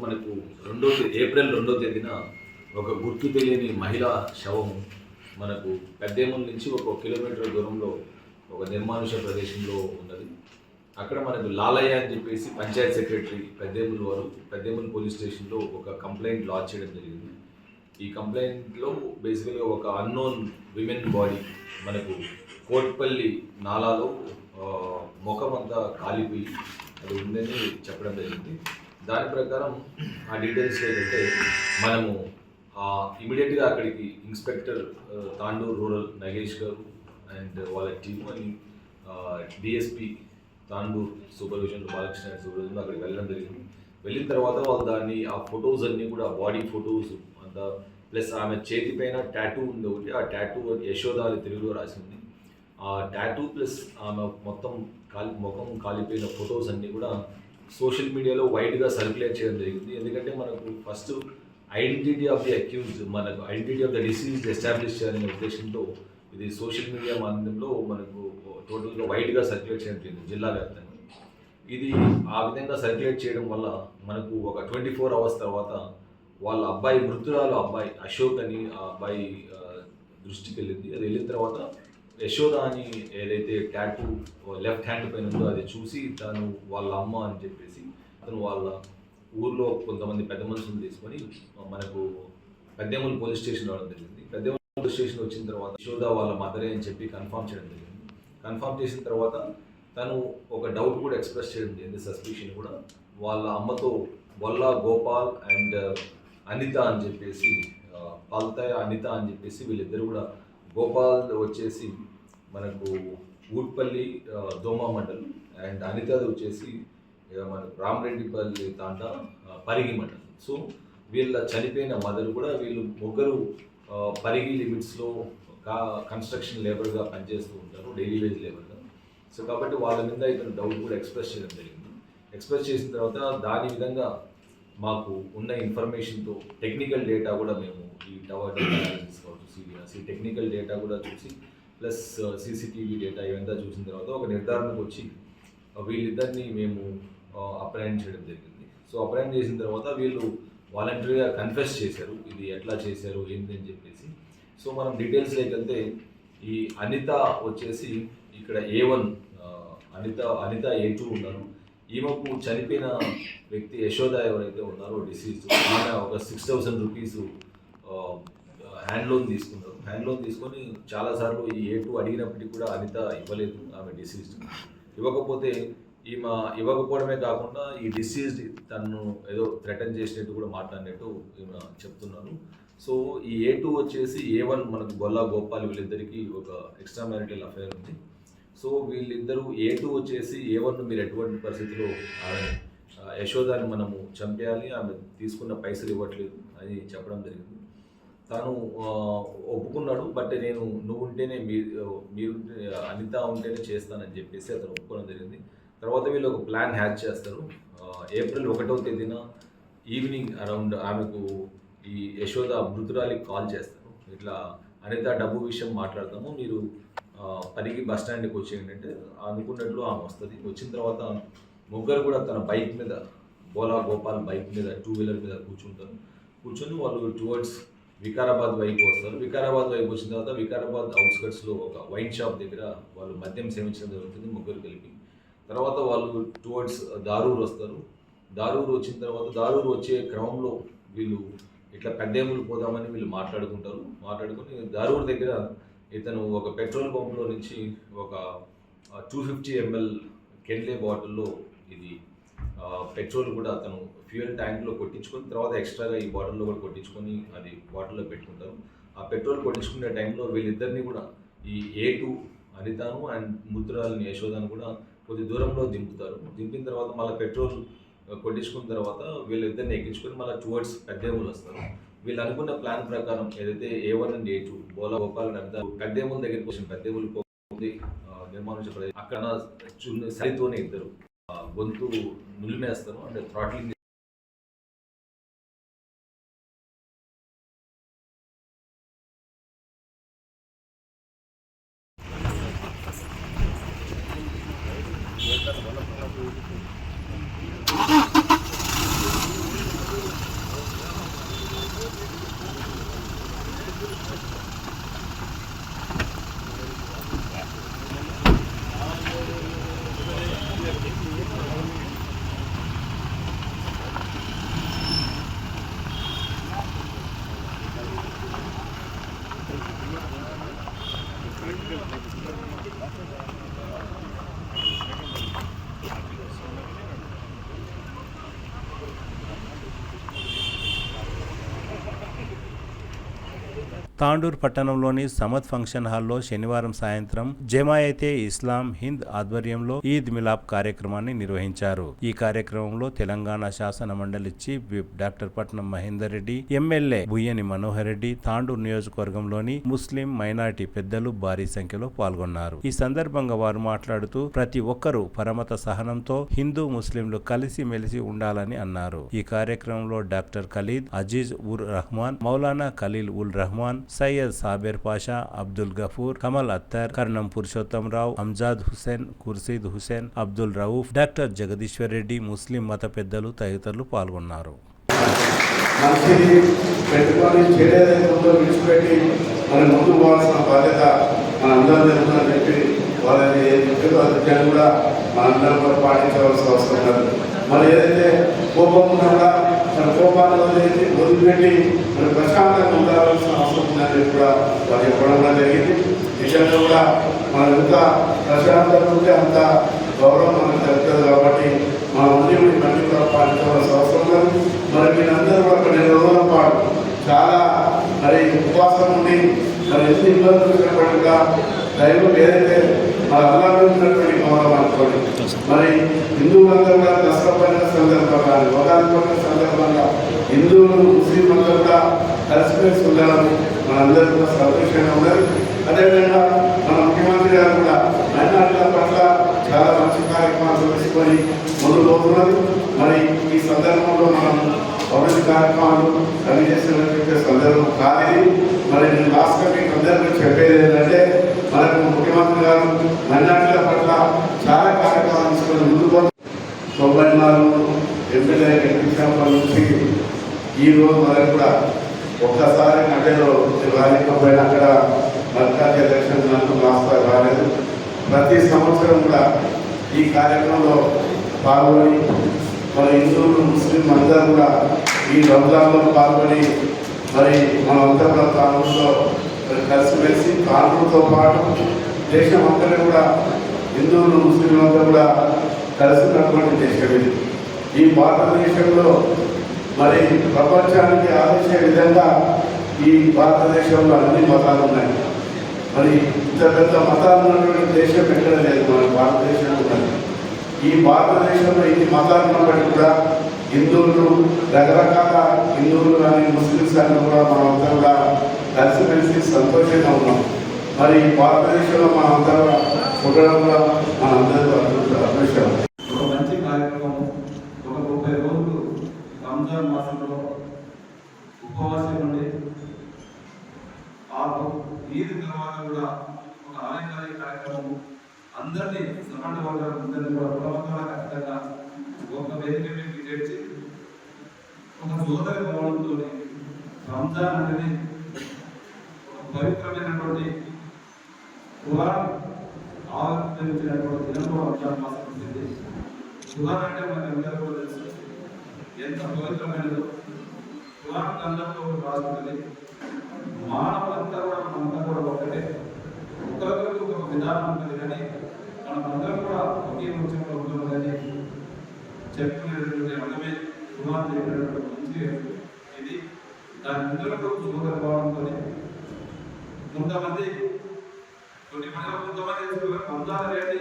మనకు ఏప్రిల్ 2వ తేదీన ఒక గుర్తు తెలియని మహిళా శవము మనకు పెద్దేముల్ నుంచి ఒక కిలోమీటర్ దూరంలో ఒక నిర్మానుష ప్రదేశంలో ఉన్నది. అక్కడ మనకు లాలయ్య అని చెప్పేసి పంచాయత్ సెక్రటరీ పెద్దేముల్ వారు పెద్దేముల్ పోలీస్ స్టేషన్లో ఒక కంప్లైంట్ లాంచ్ చేయడం జరిగింది. ఈ కంప్లైంట్లో బేసికల్గా ఒక అన్నోన్ విమెన్ బాడీ మనకు కోట్పల్లి నాలాలో ముఖం అంతా కాలిపోయి అది ఉందని చెప్పడం జరిగింది. దాని ప్రకారం ఆ డీటెయిల్స్ ఏంటంటే మనము ఇమీడియట్గా అక్కడికి ఇన్స్పెక్టర్ తాండూర్ రూరల్ నగేష్ గారు అండ్ వాళ్ళ టీమ్ అని DSP Tandur supervision Balakrishna supervision అక్కడికి వెళ్ళడం జరిగింది. వెళ్ళిన తర్వాత వాళ్ళు దాన్ని ఆ ఫొటోస్ అన్నీ కూడా బాడీ ఫొటోస్ అంతా ప్లస్ ఆమె చేతి పైన టాటూ ఉంది ఒకటి, ఆ టాటూ యశోద అని తెలుగులో రాసింది. ఆ టాటూ ప్లస్ ఆమె మొత్తం ముఖం కాలిపోయిన ఫొటోస్ అన్నీ కూడా సోషల్ మీడియాలో వైడ్గా సర్క్యులేట్ చేయడం జరిగింది. ఎందుకంటే మనకు first identity of the accused, మనకు identity of the disease establish చేయాలనే ఉద్దేశంతో ఇది సోషల్ మీడియా మాధ్యమంలో మనకు టోటల్గా వైడ్గా సర్క్యులేట్ చేయడం జరిగింది జిల్లా వ్యాప్తంగా. ఇది ఆ విధంగా సర్క్యులేట్ చేయడం వల్ల మనకు ఒక 24 hours తర్వాత వాళ్ళ అబ్బాయి మృతురాలు అబ్బాయి అశోక్ అని ఆ అబ్బాయి దృష్టికి వెళ్ళింది. అది వెళ్ళిన తర్వాత యశోద అని ఏదైతే టాటూ లెఫ్ట్ హ్యాండ్ పైన ఉందో అది చూసి తను వాళ్ళ అమ్మ అని చెప్పేసి అతను వాళ్ళ ఊర్లో కొంతమంది పెద్ద మనుషులు తీసుకొని మనకు పెద్దేముల్ పోలీస్ స్టేషన్ రావడం జరిగింది. పెద్దేముల్ పోలీస్ స్టేషన్ వచ్చిన తర్వాత యశోద వాళ్ళ మదరే అని చెప్పి కన్ఫర్మ్ చేయడం జరిగింది. కన్ఫర్మ్ చేసిన తర్వాత తను ఒక డౌట్ కూడా ఎక్స్ప్రెస్ చేయడం జరిగింది, సస్పిషన్ కూడా. వాళ్ళ అమ్మతో బొల్ల గోపాల్ అండ్ అనిత అని చెప్పేసి పాల్తాయ అనిత అని చెప్పేసి వీళ్ళిద్దరు కూడా, గోపాల్ వచ్చేసి మనకు ఊట్పల్లి దోమా మండలం అండ్ అనిత వచ్చేసి మనకు రామరెడ్డిపల్లి తాండ పరిగి మండలం. సో వీళ్ళ చనిపోయిన మదర్ కూడా వీళ్ళు ముగ్గురు పరిగి లిమిట్స్లో కన్స్ట్రక్షన్ లేబర్గా పనిచేస్తూ ఉంటారు, డైలీ వేజ్ లేబర్గా. సో కాబట్టి వాళ్ళ మీద ఇతను డౌట్ కూడా ఎక్స్ప్రెస్ చేయడం జరిగింది. ఎక్స్ప్రెస్ చేసిన తర్వాత దాని విధంగా మాకు ఉన్న ఇన్ఫర్మేషన్తో టెక్నికల్ డేటా కూడా మేము ఈ టవర్ డేటా అనాలిసిస్ కావచ్చు, సిడిఆర్సి టెక్నికల్ డేటా కూడా చూసి ప్లస్ సీసీటీవీ డేటా ఇవంతా చూసిన తర్వాత ఒక నిర్ధారణకు వచ్చి వీళ్ళిద్దరిని మేము అప్రహెండ్ చేయడం జరిగింది. సో అప్రహెండ్ చేసిన తర్వాత వీళ్ళు వాలంటరీగా కన్ఫెస్ చేశారు ఇది ఎట్లా చేశారు ఏంటి అని చెప్పేసి. సో మనం డీటెయిల్స్లోకి వెళ్తే ఈ అనిత వచ్చేసి ఇక్కడ A1 అనిత A2 ఉన్నారు. ఈమెకు చనిపోయిన వ్యక్తి యశోద ఎవరైతే ఉన్నారో డిసీజ్, ఆమె ఒక 6,000 రూపీస్ హ్యాండ్ లోన్ తీసుకున్నారు. హ్యాండ్ లోన్ తీసుకొని చాలాసార్లు ఈ A2 అడిగినప్పటికీ కూడా అనిత ఇవ్వలేదు. ఆమె డిసీజ్డ్ ఇవ్వకపోతే ఈమె ఇవ్వకపోవడమే కాకుండా ఈ డిసీజ్డ్ తనను ఏదో థ్రెటన్ చేసినట్టు కూడా మాట్లాడినట్టు ఈమె చెప్తున్నారు. సో ఈ A2 వచ్చేసి A1 మనకు గొల్లా గోపాల్ వీళ్ళిద్దరికీ ఒక ఎక్స్ట్రా మ్యారిటల్ అఫైర్ ఉంది. సో వీళ్ళిద్దరూ A2 వచ్చేసి A1 మీరు ఎటువంటి పరిస్థితిలో ఆమె యశోదాన్ని మనము చంపేయాలి, ఆమె తీసుకున్న పైసలు ఇవ్వట్లేదు అని చెప్పడం జరిగింది. తాను ఒప్పుకున్నాడు. బట్ నువ్వు ఉంటేనే మీరు అనిత ఉంటేనే చేస్తానని చెప్పేసి అతను ఒప్పుకోవడం జరిగింది. తర్వాత వీళ్ళు ఒక ప్లాన్ హ్యాచ్ చేస్తారు. ఏప్రిల్ 1వ తేదీన ఈవినింగ్ అరౌండ్ ఆమెకు ఈ యశోద మృతురాలికి కాల్ చేస్తారు. ఇట్లా అనిత డబ్బు విషయం మాట్లాడతాము, మీరు పనికి బస్ స్టాండ్కి వచ్చేయండి అంటే అనుకున్నట్లు ఆమె వస్తుంది. వచ్చిన తర్వాత ముగ్గురు కూడా తన బైక్ మీద, బోలా గోపాల్ బైక్ మీద 2 వీలర్ మీద కూర్చొని వాళ్ళు టువర్డ్స్ వికారాబాద్ వైపు వస్తారు. వికారాబాద్ వైపు వచ్చిన తర్వాత వికారాబాద్ అవుట్స్కట్స్లో ఒక వైన్ షాప్ దగ్గర వాళ్ళు మద్యం సేవించడం జరుగుతుంది ముగ్గురు కలిపి. తర్వాత వాళ్ళు టువర్డ్స్ దారూర్ వస్తారు. దారూర్ వచ్చిన తర్వాత దారూర్ వచ్చే క్రమంలో వీళ్ళు ఇట్లా పెద్దేములు పోదామని వీళ్ళు మాట్లాడుకొని దారూర్ దగ్గర ఇతను ఒక పెట్రోల్ పంప్లో నుంచి ఒక 250 ml కెన్లే బాటిల్లో ఇది పెట్రోల్ కూడా అతను ఫ్యూయల్ ట్యాంక్లో కొట్టించుకొని తర్వాత ఎక్స్ట్రాగా ఈ బాటిల్లో కూడా కొట్టించుకొని అది బాటిల్లో పెట్టుకుంటారు. ఆ పెట్రోల్ కొట్టించుకునే టైంలో వీళ్ళిద్దరిని కూడా ఈ A2 అనితాను అండ్ ముద్రాలని యశోదాను కూడా కొద్ది దూరంలో దింపుతారు. దింపిన తర్వాత మళ్ళీ పెట్రోల్ కొట్టించుకున్న తర్వాత వీళ్ళిద్దరిని ఎక్కించుకొని మళ్ళీ టువర్డ్స్ పెద్దేములు వస్తారు. వీళ్ళు అనుకున్న ప్లాన్ ప్రకారం ఏదైతే A1 అండ్ A2 బోలా గోపాల్ అంతా పెద్దేముల దగ్గరికి వచ్చిన పెద్దేములు పోతుంది నిర్మానుష ప్రదేశం అక్కడ సరితోనే ఇద్దరు గొంతు నులిమేస్తారు అంటే థ్రాట్లింగ్. తాండూర్ పట్టణంలోని సమద్ ఫంక్షన్ హాల్లో శనివారం సాయంత్రం జమాయతే ఇస్లాం హింద్ ఆధ్వర్యంలో ఈద్ మిలాప్ కార్యక్రమాన్ని నిర్వహించారు. ఈ కార్యక్రమంలో తెలంగాణ శాసన మండలి చీఫ్ విప్ డాక్టర్ పట్నం మహేందర్ రెడ్డి, ఎమ్మెల్యే బుయ్యని మనోహర్ రెడ్డి, తాండూర్ నియోజకవర్గంలోని ముస్లిం మైనారిటీ పెద్దలు భారీ సంఖ్యలో పాల్గొన్నారు. ఈ సందర్భంగా వారు మాట్లాడుతూ ప్రతి ఒక్కరూ పరమత సహనంతో హిందూ ముస్లింలు కలిసి మెలిసి ఉండాలని అన్నారు. ఈ కార్యక్రమంలో డాక్టర్ ఖలీద్, అజీజ్ ఉర్ రహమాన్, మౌలానా ఖలీల్ ఉల్ రహమాన్, సయ్యద్ సాబెర్ పాషా, అబ్దుల్ గఫూర్, కమల్ అత్తర్, కర్ణం పురుషోత్తం రావు, అంజాద్ హుసేన్, కుర్సీద్ హుసేన్, అబ్దుల్ రవూఫ్, డాక్టర్ జగదీశ్వర్ రెడ్డి, ముస్లిం మత పెద్దలు తదితరులు పాల్గొన్నారు. మరి ఏదైతే కోపం ఉన్నా కూడా మన కోపాన్ని వదిలిపెట్టి మన ప్రశాంతంగా ఉండాల్సిన అవసరం ఉందని కూడా వాళ్ళు చెప్పడం జరిగింది. విషయంలో కూడా మనం ఎంత ప్రశాంతంగా ఉంటే అంత గౌరవం మనకు జరుగుతుంది. కాబట్టి మన ఉద్యోగులు మళ్ళీ కూడా పాటించవలసిన అవసరం లేదు. మరి మీరందరూ కూడా 12 రోజుల పాటు చాలా మరి ఉపవాసం ఉండి మరి ఎన్ని ఇబ్బందులు వచ్చినప్పటికీ దైవం ఏదైతే మన అల్లాలో ఉన్నటువంటి గౌరవం అనుకోండి. మరి హిందువులందరూ కూడా దసరా సందర్భంగా ఉగాది సందర్భంగా హిందువులు ముస్లిం అందరూ కూడా కలిసిమెలిసి ఉండాలని మనందరూ కూడా సంతోషంగా ఉన్నారు. అదేవిధంగా మన ముఖ్యమంత్రి గారు కూడా మైనారిటీల పట్ల చాలా మంచి కార్యక్రమాలు తీసుకొని ముందుకు పోతున్నారు. మరి ఈ సందర్భంలో మనం అభివృద్ధి కార్యక్రమాలు అవి చేస్తున్నటువంటి సందర్భం కాదు. మరి నేను లాస్ట్గా మీకు అందరికీ చెప్పేది ఏంటంటే మనకు ముఖ్యమంత్రి గారు మైనారిటీల పట్ల చాలా కార్యక్రమాలు తీసుకొని ముందుకు 94 ఎమ్మెల్యే గెలిపించినప్పటి నుంచి ఈ రోజు వరకు కూడా ఒక్కసారి నగలో రాలేకపోయినా అక్కడ మర్కాజీ ఎలక్షన్ నాకు లాస్ట్ రాలేదు. ప్రతి సంవత్సరం కూడా ఈ కార్యక్రమంలో పాల్గొని మన హిందువులు ముస్లిం అందరూ కూడా ఈ రంజాన్లో పాల్గొని మరి మనమంతా కూడా కానూరులో కలిసిమెలిసి కానూరుతో పాటు దేశం అంతా కూడా హిందువులు ముస్లింలంతా కూడా కలిసినటువంటి దేశం ఇది. ఈ భారతదేశంలో మరి ప్రపంచానికి ఆదేశే విధంగా ఈ భారతదేశంలో అన్ని మతాలు ఉన్నాయి. మరి ఇంత పెద్ద మతాలు ఉన్నటువంటి దేశం ఎక్కడ లేదు, మన భారతదేశంలో ఉన్నది. ఈ భారతదేశంలో ఇన్ని మతాలు ఉన్నప్పటికీ కూడా హిందువులు రకరకాల హిందువులు కానీ ముస్లిమ్స్ కానీ కూడా మనమంతా కూడా కలిసిమెలిసి సంతోషంగా ఉన్నాం. మరి భారతదేశంలో మనమంతా కూడా ఉండడం కూడా మనందరూ అదృష్టం. ఒక మంచి కార్యక్రమం, ఒక 30 రోజులు రంజాన్ మాసంలో ఉపవాసం ఉండి ఈద్ తర్వాత కూడా ఒక ఆలయకాల కార్యక్రమం అందరినీ సమాన వర్గాల అందరినీ కూడా కులమతాల ఖచ్చితంగా ఒక వేదిక మీద చేర్చి ఒక సోదర భావంతో రంజాన్ అనేది ఒక పవిత్రమైనటువంటి ఖురాన్ ఆవిర్భవించినటువంటి దినంలో రంజాన్ మాసం ఉంటుంది. ఖురాన్ అంటే మనకి అందరూ కూడా తెలుసు ఎంత పవిత్రమైనదో. ఖురాన్ గ్రంథంలో రాసుకుంటుంది మానవులంతా కూడా మనంతా కూడా ఒకటే, ఒకరికి ఒక విధానం ఉంటుంది కానీ మనమందరం కూడా ఒకే వృక్షంలో ఉంటాం కానీ చెప్పుకునేటువంటి అర్థమే ఖురాన్ చెప్పినటువంటి మంచి ఇది. దాని అందరూ సోదర భావంతో కొంతమంది రంజాన్ అనేది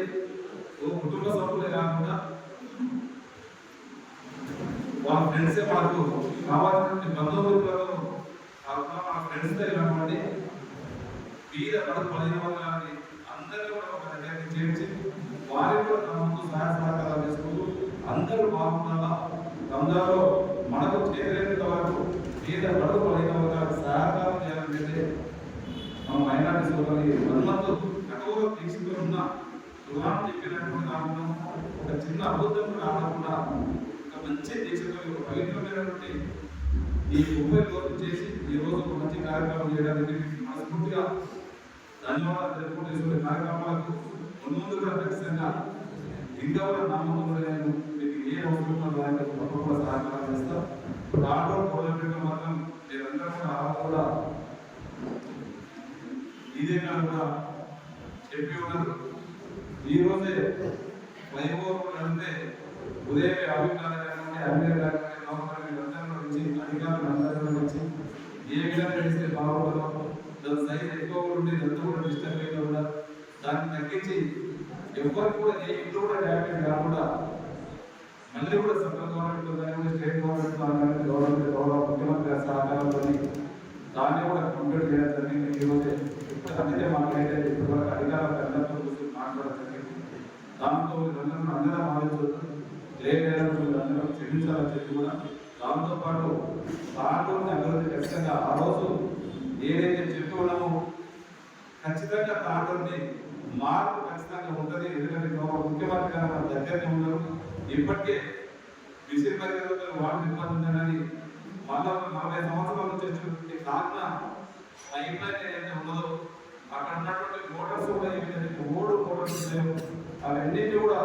ఓ కుటుంబ సభ్యులే కాకుండా వాళ్ళ ఫ్రెండ్సే మనకు కావాల్సినటువంటి బంధుమిత్రులను మన ఫ్రెండ్స్ దగ్గరటువంటి వీర కడుపు పడిన వాళ్ళని అందరూ కూడా ఒక దగ్గరికి చేర్చి వారి కూడా తమ ముందు సహాయ సహకారాలు చేసుకుంటూ అందరూ బాగుండాలా. రంజాన్లో మనకు చేరేంత వరకు వీర కడుపు పడిన వాళ్ళకి సహకారం చేయాలంటే మన మైనార్టీ సోదరులు హనుమంతు కఠోర దీక్షతో ఉన్న ఖురాన్ చెప్పినటువంటి కారణం ఒక చిన్న అబద్ధం కాకుండా ఒక మంచి దీక్షతో ఒక పవిత్రమైనటువంటి ఈ 30 రోజులు చేసి ఈ రోజు ఒక మంచి కార్యక్రమం చేయడానికి మనస్ఫూర్తిగా ధన్యవాదాలు తెలుపుకుంటే కార్యక్రమాలకు ముందు కూడా ఖచ్చితంగా ఇంకా కూడా నా ముందు నేను మీకు ఏ అవసరం దానికి తప్పకుండా సహకారం చేస్తాను. దాంట్లో గవర్నమెంట్ మాత్రం మీరందరూ కూడా ఇదే కాకుండా చెప్పి ఉన్నారు. ఈ రోజే ఫ్లైఓవర్ అంటే ఉదయం అభిప్రాయాలు నుంచి అధికారులు అందరూ నుంచి ఏ విధంగా చేస్తే బాగుంటుందో దాని సైజ్ ఎక్కువ ఉంటే ఎంత కూడా డిస్టర్బ్ అయ్యకుండా దాన్ని తగ్గించి ఎవరికి కూడా ఏ ఇంట్లో కూడా డ్యామేజ్ కాకుండా మళ్ళీ కూడా central government state government government ముఖ్యమంత్రి సహకారంతో దాన్ని కూడా కంప్లీట్ చేయడం జరిగింది. ఈరోజు ఇప్పుడు అందుకే మాకైతే ఇప్పటివరకు అధికారులకు అందరితో కూర్చొని మాట్లాడడం జరిగింది. దాంతో అందరం ఆలోచించవచ్చు అందరూ చెల్లించాలని చెప్పి కూడా దాంతోపాటు దాంట్లోని అభివృద్ధి ఖచ్చితంగా ఆ రోజు ఏదైతే చెప్పి ఉన్నామో ఖచ్చితంగా దాంట్లోని మార్పు ఖచ్చితంగా ఉంటుంది. ఎందుకంటే ముఖ్యమంత్రి గారు మన దగ్గరనే ఉన్నారు. ఇప్పటికే డిసెంబర్ వార్డు నిర్మాణం ఉందని 40 సంవత్సరాల నుంచి వచ్చినటువంటి కారణ లైఫ్ ఏదైతే ఉన్నదో అక్కడ ఉన్నటువంటి మోటార్స్ కూడా ఏమైతే 3 మోటార్స్ లేవు అవన్నింటినీ కూడా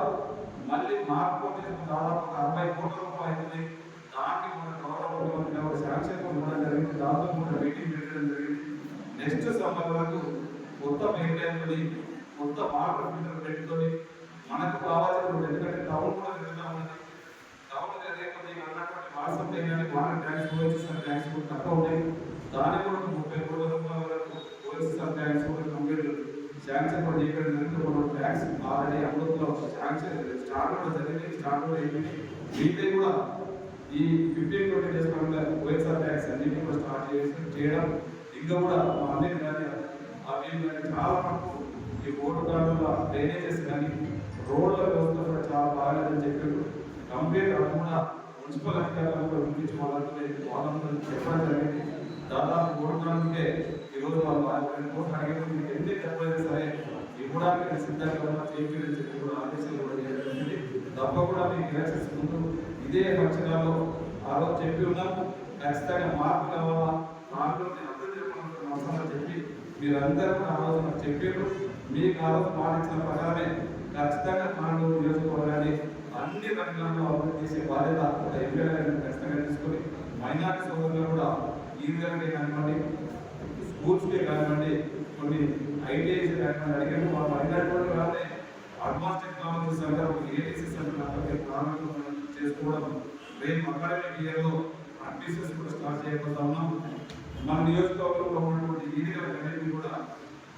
మళ్ళీ మార్పు దాదాపు 40 కోట్ల రూపాయలు అవుతుంది. దానికి మన గౌరవ ముఖ్యమంత్రి శాంక్షన్ ఇవ్వడం జరిగింది. దాంతో కూడా మీటింగ్ పెట్టడం జరిగింది. నెక్స్ట్ సమ్మర్ వరకు కొత్త మెయింటైన్ కొత్త వాటర్ ఫిల్టర్ పెట్టుకొని మనకు కావాల్సిన ఎందుకంటే టౌన్ కూడా తిరుగుతూ ఉన్నది. టౌన్ లేకపోతే అన్నటువంటి వాట్సాప్ కానీ వాటర్ ట్యాంక్స్ ఓఎస్ఎస్ఆర్ ట్యాంక్స్ కూడా తక్కువ ఉన్నాయి. దానికి కూడా 30 కోట్ల రూపాయల వరకు ఓఎస్ఎస్ఆర్ ట్యాంక్స్ కూడా కంప్లీట్ శాంక్షన్ కూడా చేయడం జరిగింది. మన ట్యాంక్స్ ఆల్రెడీ అమృతంలో శాంక్షన్ స్టార్ట్ కూడా జరిగింది. స్టార్ట్ కూడా అయిపోయింది. వీటిని కూడా ఈ 15-20 డేస్ ఓఎస్ఆర్ ట్యాంక్స్ అన్నింటినీ కూడా స్టార్ట్ చేయడం ఇంకా కూడా అన్ని కానీ అవి చాలా మటుకు ఈ రోడ్డు దాడుల డ్రైనేజెస్ కానీ రోడ్ల వ్యవస్థ కూడా చాలా బాగాలేదని చెప్పారు. కంప్లీట్ అది కూడా మున్సిపల్ అధికారులను కూడా పిలిపించి వాళ్ళందరూ చెప్పడం జరిగింది. దాదాపు 3 నెలలకే ఈరోజు వాళ్ళు 2 కోట్లు అడిగిన మీకు ఎన్ని చెప్పలేదు సరే ఇవ్వడానికి సిద్ధంగా ఉన్న చేపీలు చెప్పి కూడా ఆదేశాలు కూడా చేయడం జరిగింది. తప్పకుండా మీకు ఎలక్షన్స్ ముందు ఇదే పక్షాలలో ఆ రోజు చెప్పి ఉన్నాం. ఖచ్చితంగా మార్పు కావాలా మార్పులు అభివృద్ధి అవసరం చెప్పి మీరందరూ కూడా ఆ రోజు నాకు చెప్పారు. మీకు ఆ రోజు పాటించిన ప్రకారమే ఖచ్చితంగా కాండూరు నియోజకవర్గాన్ని అన్ని రంగాలు ఒక ఎంపీగా ఖచ్చితంగా తీసుకొని మైనారిటీ సోదరులు కూడా ఈజీగానే కానివ్వండి, స్కూల్స్కే కానివ్వండి, కొన్ని ఐటీఐస్ కానివ్వండి అడిగారు. వాళ్ళు అయినటువంటి వాళ్ళే advance technology centre, ATC centre అంటే ప్రారంభం చేసుకోవడం, రేపు అకాడమిక్ ఇయర్లో అడ్మిషన్స్ కూడా స్టార్ట్ చేయబోతా ఉన్నాం. మన నియోజకవర్గంలో ఉన్నటువంటి ఈడిగా కమిటీ కూడా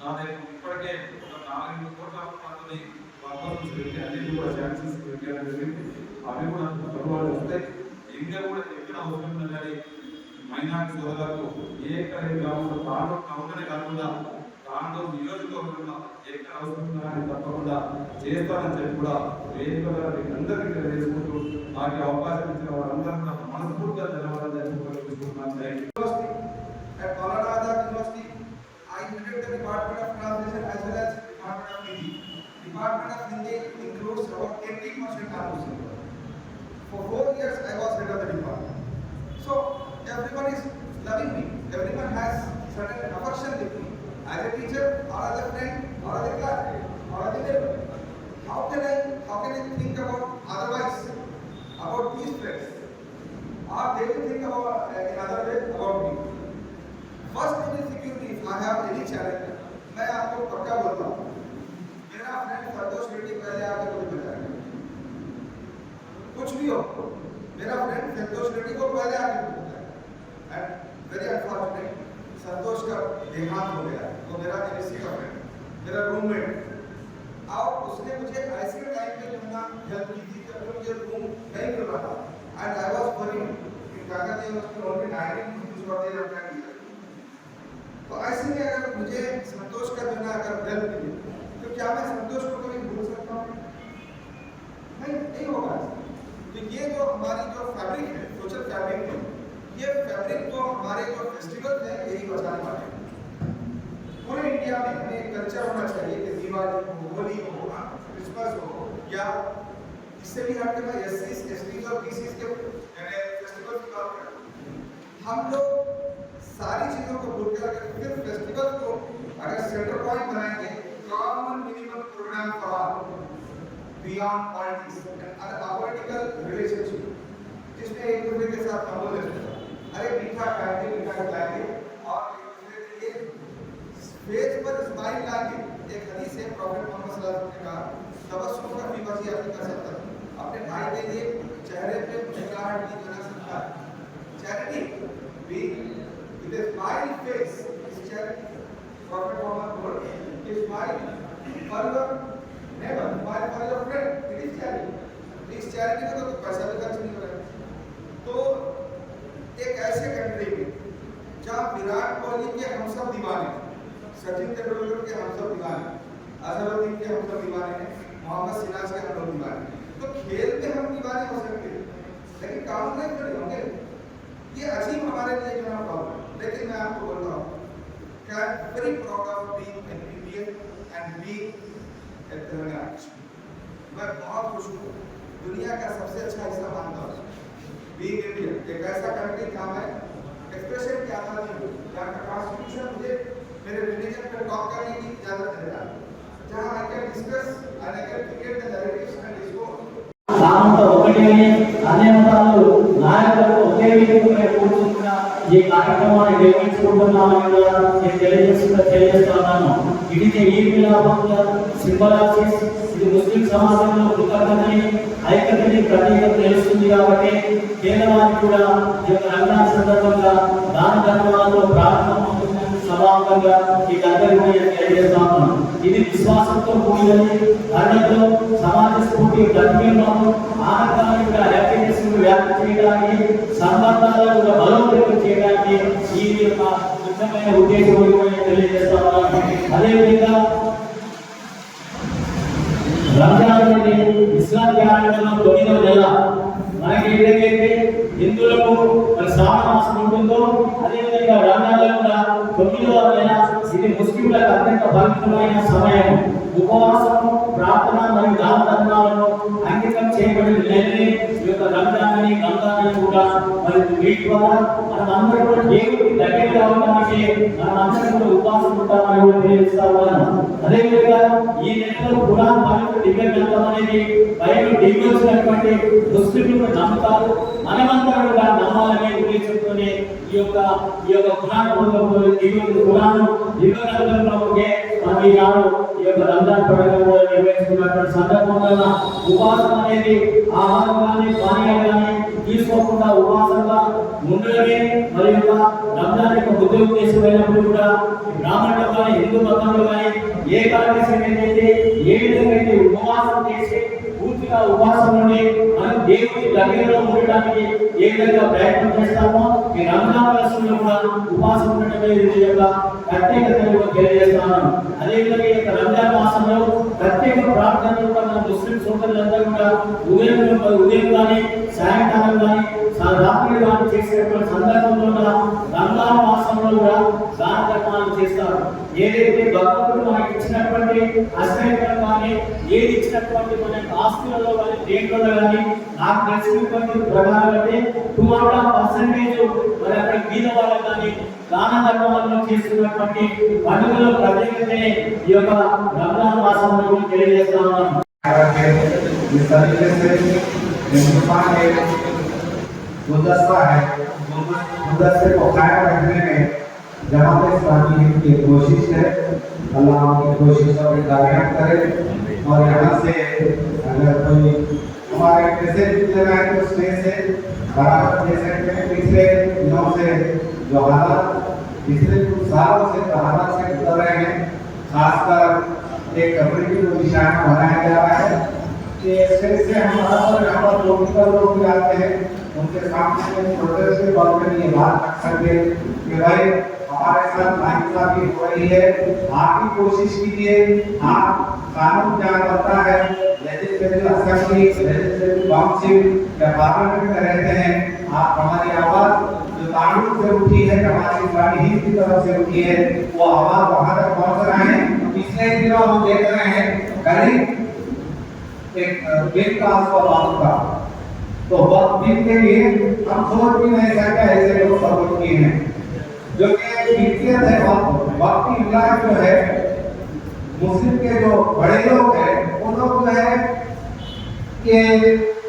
దాదాపు ఇప్పటికే ఒక 4 కోట్ల రూపాయలని పర్పస్ పెట్టి అన్ని కూడా ఛాన్సెస్ పెట్టడం జరిగింది. అవి కూడా త్వరలో వస్తాయి. ఇంకా కూడా ఎక్కడ అవసరం ఉండాలి మైనారిటీ సోదరులకు ఏ గ్రామంలో తాండూరు టౌన్లోనే కాకుండా తాండూరు నియోజకవర్గంలో ఎక్కడ అవసరం ఉండాలని తప్పకుండా చేస్తానని చెప్పి కూడా వేదికగా అందరికీ తెలియజేసుకుంటూ నాకు అవకాశం ఇచ్చిన వారందరూ కూడా మనస్ఫూర్తిగా ధన్యవాదాలు తెలుపుకుంటున్నాను. At Colorado University, I headed the Department of Translation as well as Department of Hindi. Department of Hindi includes about 80% Muslim. For 4 years, I was head of the department. So everyone is loving me. Everyone has certain affection with me. As a teacher, or as a friend, or as a classmate, or as a neighbor. How can I think about otherwise about these friends? Or they will think about in other way about me. First thing is security. If I have any challenge, मैं आपको पक्का बोलता हूँ, मेरा friend संतोष रेड्डी पहले आके मुझे बताएगा, कुछ भी हो, मेरा फ्रेंड संतोष रेड्डी को पहले आके मुझे बताएगा। एंड वेरी अनफॉर्चुनेट, संतोष का देहांत हो गया, तो मेरा एमएससी का फ्रेंड, मेरा रूममेट, और उसने मुझे ऐसे टाइम पे जो ना हेल्प की थी जब मुझे रूम नहीं मिल रहा था, एंड आई वाज वरीड कि कागज ये उसको ओनली 19 रुपीस पर दे रहा है। तो ऐसे में अगर मुझे संतोष का जो ना अगर हेल्प मिले तो क्या मैं संतोष को कभी भूल सकता हूँ? नहीं होगा। तो ये जो हमारी जो फैब्रिक है, सोशल फैब्रिक है, ये फैब्रिक तो हमारे जो फेस्टिवल है यही बचाने वाले हैं। पूरे इंडिया में हमें एक कल्चर होना चाहिए कि दिवाली हो, होली हो, क्रिसमस हो, या इससे भी हटके मैं एससीज, एसटीज और बीसीज के फेस्टिवल की बात करूँ, हम लोग सारी चीजों को भूल कर अगर फिर फेस्टिवल को अगर सेंटर पॉइंट बनाएंगे, common minimum programme for all beyond politics and political relationship, जिसमें एक दूसरे के साथ हम लोग अरे मीठा खाएंगे, मीठा खिलाएंगे और एक दूसरे के लिए फेस पर स्माइल लाके, एक हदीस है प्रॉफेट मोहम्मद सल्लल्लाहु अलैहि वसल्लम ने कहा, तबस्सुम का भी वसी आप कर सकता है, अपने भाई के लिए चेहरे पे मुस्कुराहट भी बना सकता है। चैरिटी भी with a smile face is charity. Prophet Muhammad told, smile for your neighbor, smile for your friend. It is charity. इस charity का तो पैसा भी खर्च नहीं हो रहा है। तो एक ऐसे कंट्री में जहाँ विराट कोहली के हम सब दीवाने, सचिन तेंदुलकर के हम सब दीवाने, अजहरुद्दीन के हम सब दीवाने हैं, मोहम्मद सिराज के हम लोग दीवाने, तो खेल में हम दीवाने हो सकते हैं, लेकिन कानून नहीं खड़े होंगे। ये अजीब हमारे लिए जो है प्रॉब्लम। लेकिन मैं आपको बोल रहा हूँ कि I am very proud of being an Indian and being a Telangana. मैं बहुत खुश हूँ, दुनिया का सबसे अच्छा हिस्सा मानता हूँ बीइंग इंडियन। एक ऐसा कंट्री जहाँ मैं एक्सप्रेशन की आज़ादी हूँ, जहाँ का कॉन्स्टिट्यूशन मुझे मेरे रिलीजन पर टॉक करने की इजाज़त देता है, जहाँ I can discuss and I can create the narratives and discourse. సామంతా ఒకటే అనే మతాలు నాయకులు ఒకే వేదికపై కూర్చున్న ఈ కార్యక్రమాన్ని నిర్వహించుకుంటున్నామని కూడా నేను తెలియజేస్తున్నాను. ఇది ఈ విలాపంగా సింబలాసిస్, ఇది ముస్లిం సమాజంలో కృతజ్ఞతని, ఐక్యతని ప్రతీక తెలుస్తుంది. కాబట్టి కేంద్రానికి కూడా ఈ యొక్క రంజాన్ సందర్భంగా దాన ధర్మాలతో ప్రారంభమవుతున్న సమానంగా ఈ అందరికీ తెలియజేస్తాను. ఇది విశ్వాసంతో కూడినది, ధర్మంతో సమాజ స్ఫూర్తి ప్రతిబింబం, ఆనందాన్ని కూడా హ్యాపీనెస్ వ్యాప్తి చేయడానికి, సంబంధాలను బలోపేతం చేయడానికి ఈ యొక్క ముఖ్యమైన ఉద్దేశం తెలియజేస్తాను. అదేవిధంగా రంజాన్ అనేది ఇస్లాం క్యాలెండర్లో 9వ నెల. మనకి ఏదైతే హిందువులకు మన శ్రావణ మాసం ఉంటుందో, అదేవిధంగా రంజాన్లో కూడా 9వ నెల. ఇది ముస్లింలకు అత్యంత పవిత్రమైన సమయం. ఉపవాసము, ప్రార్థన మరియు దాన ధర్మాలను అంకితం చేయబడిన నెలనే ఈ యొక్క రంజాన్ అని కూడా మరి వీటి ద్వారా మనమందరం కూడా దేవుడికి దగ్గరగా ఉండడానికి మనమందరం కూడా ఉపవాసం ఉంటామని కూడా తెలియజేస్తా ఉన్నాను. అదేవిధంగా ఈ నెలలో ఖురాన్ పవిత్ర దివ్య గ్రంథం అనేది బైబిల్ దిగొచ్చినటువంటి ముస్లింలు నమ్ముతారు. మనమందరం కూడా నమ్మాలనే ఉద్దేశంతోనే ఈ యొక్క ఖురాన్ దివ్య గ్రంథంలో మనం ఈనాడు ఈ యొక్క రంజాన్ పండుగ నిర్వహిస్తున్నటువంటి సందర్భంలో ఉపవాసం అనేది ఆహారం కానీ పానీయాలు కానీ తీసుకోకుండా ఉపవాసంగా ముందుగానే మరి యొక్క రంజాన్ యొక్క ముఖ్య ఉద్దేశమైనప్పుడు కూడా బ్రాహ్మణులు కానీ హిందూ మతంలో కానీ ఏకాదశి ఏదైతే ఏ విధంగా అయితే ఉపవాసం చేసి పూర్తిగా ఉపవాసం నుండి మనం దేవుడి దగ్గరలో ఉండడానికి ఏ విధంగా ప్రయత్నం చేస్తామో ఈ రంజాన్ మాసంలో కూడా ఉపవాసం ఉండటమే ఇది యొక్క ప్రత్యేకతను తెలియజేస్తాను. అదేవిధంగా ఈ యొక్క రంజాన్ మాసంలో ప్రత్యేక ప్రార్థనలు కూడా మన ముస్లిం సోదరులందరూ కూడా ఉదయం కానీ సాయంకాలం కానీ రాత్రి కానీ చేసేటువంటి సందర్భంలో కూడా రంజాన్ మాసంలో కూడా దాన ధర్మాలు చేస్తారు. ఏదైతే భగవంతుడు మనకి ఇచ్చినటువంటి అశ్రయం కానీ ఏది ఇచ్చినటువంటి మన ఆస్తులలో కానీ దేంట్లో కానీ నాకు తెలిసినటువంటి ప్రకారం అంటే 2.5% మరి అక్కడ మీద వాళ్ళకి కానీ దాన ధర్మాలను చేస్తున్నటువంటి పండుగల ప్రత్యేకతనే ఈ యొక్క రంజాన్ మాసంలో తెలియజేస్తా ఉన్నాను. गुलदस्ता है, गुलदस्ते को कायम रखने में जमात इस्लामी की कोशिश है। अल्लाह की कोशिश और कामयाब करे। और यहाँ से अगर कोई हमारे पैसे लगाए तो उसमें से बराबर जैसे पिछले दिनों से जो हालात पिछले कुछ सालों से हालात से गुजर रहे हैं, खासकर एक कम्युनिटी को निशाना बनाया जा रहा है कि इससे हमारा लोग भी आते हैं, उनके सामने छोटे से बात में ये बात रख सकते कि भाई हमारे साथ नाइंसाफी हो रही है, आप भी कोशिश कीजिए। आप कानून क्या करता है, लेजिस्लेटिव असेंबली, लेजिस्लेटिव काउंसिल या पार्लियामेंट में रहते हैं, आप हमारी आवाज जो कानून से उठी है, हमारी इस्लामी हित की तरफ से उठी है, वो आवाज वहां तक पहुंच रहा है। पिछले दिनों हम देख रहे हैं करीब एक बिल का बात का तो वक्त दिन के लिए हम सोच भी नहीं सकते ऐसे लोग सपोर्ट किए हैं, जो कि वित्तीय है। वक्त की विलास जो है मुस्लिम के जो बड़े लोग हैं वो लोग जो है कि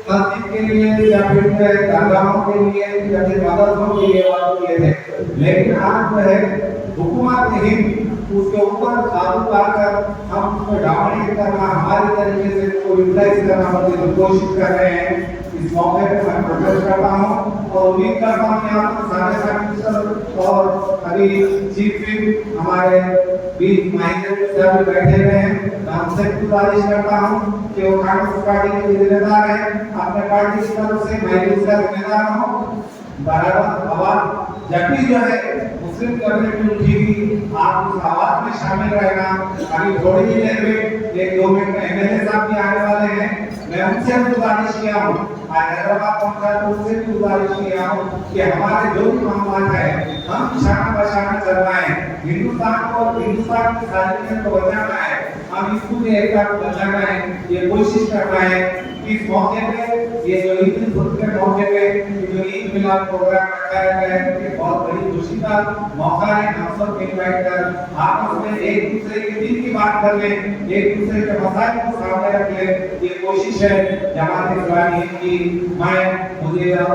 मस्जिद के लिए या फिर दरगाहों के लिए या फिर मदरसों के लिए वालों किए थे, लेकिन आज जो है हुकूमत हिंद उसके ऊपर काबू पाकर हम उसको डाउनलोड करना, हमारे तरीके से उसको यूटिलाइज करना की कोशिश कर रहे हैं। इस मौके पर मैं प्रोटेस्ट करता हूँ और उम्मीद करता हूँ कि आप सारे मिनिस्टर और अभी चीफ विप हमारे बीच महेंद्र साहब बैठे हुए हैं। मैं उनसे गुजारिश करता हूँ कि वो कांग्रेस पार्टी के जिम्मेदार हैं, अपने पार्टी की तरफ से मैं भी उसका जिम्मेदार हूँ। बराबर आवाज जब भी जो है मुस्लिम कम्युनिटी उठेगी, आप उस आवाज में शामिल रहना। अभी थोड़ी ही देर में 1-2 मिनट में एमएलए साहब भी आने वाले हैं, मैं उनसे गुजारिश किया हूँ, हैदराबाद पहुंचा तो उससे भी गुजारिश किया हूँ कि हमारे जो भी मामला है हम निशाना बशाना करवाएं। हिंदुस्तान को हिंदुस्तान की सार्वजनिक को बचाना है, हम इसको भी एक बार बचाना है, ये कोशिश करना है। इस मौके पे ये जो ईद उल फितर के मौके पे जो ईद मिलाद प्रोग्राम रखा गया है, ये बहुत बड़ी खुशी का मौका है। हम सब इनवाइट कर आपस में एक दूसरे के दिन की बात कर लें, एक दूसरे के मसाइल को सामने रख लें, ये कोशिश है जमात इस्लामी की। मुझे जो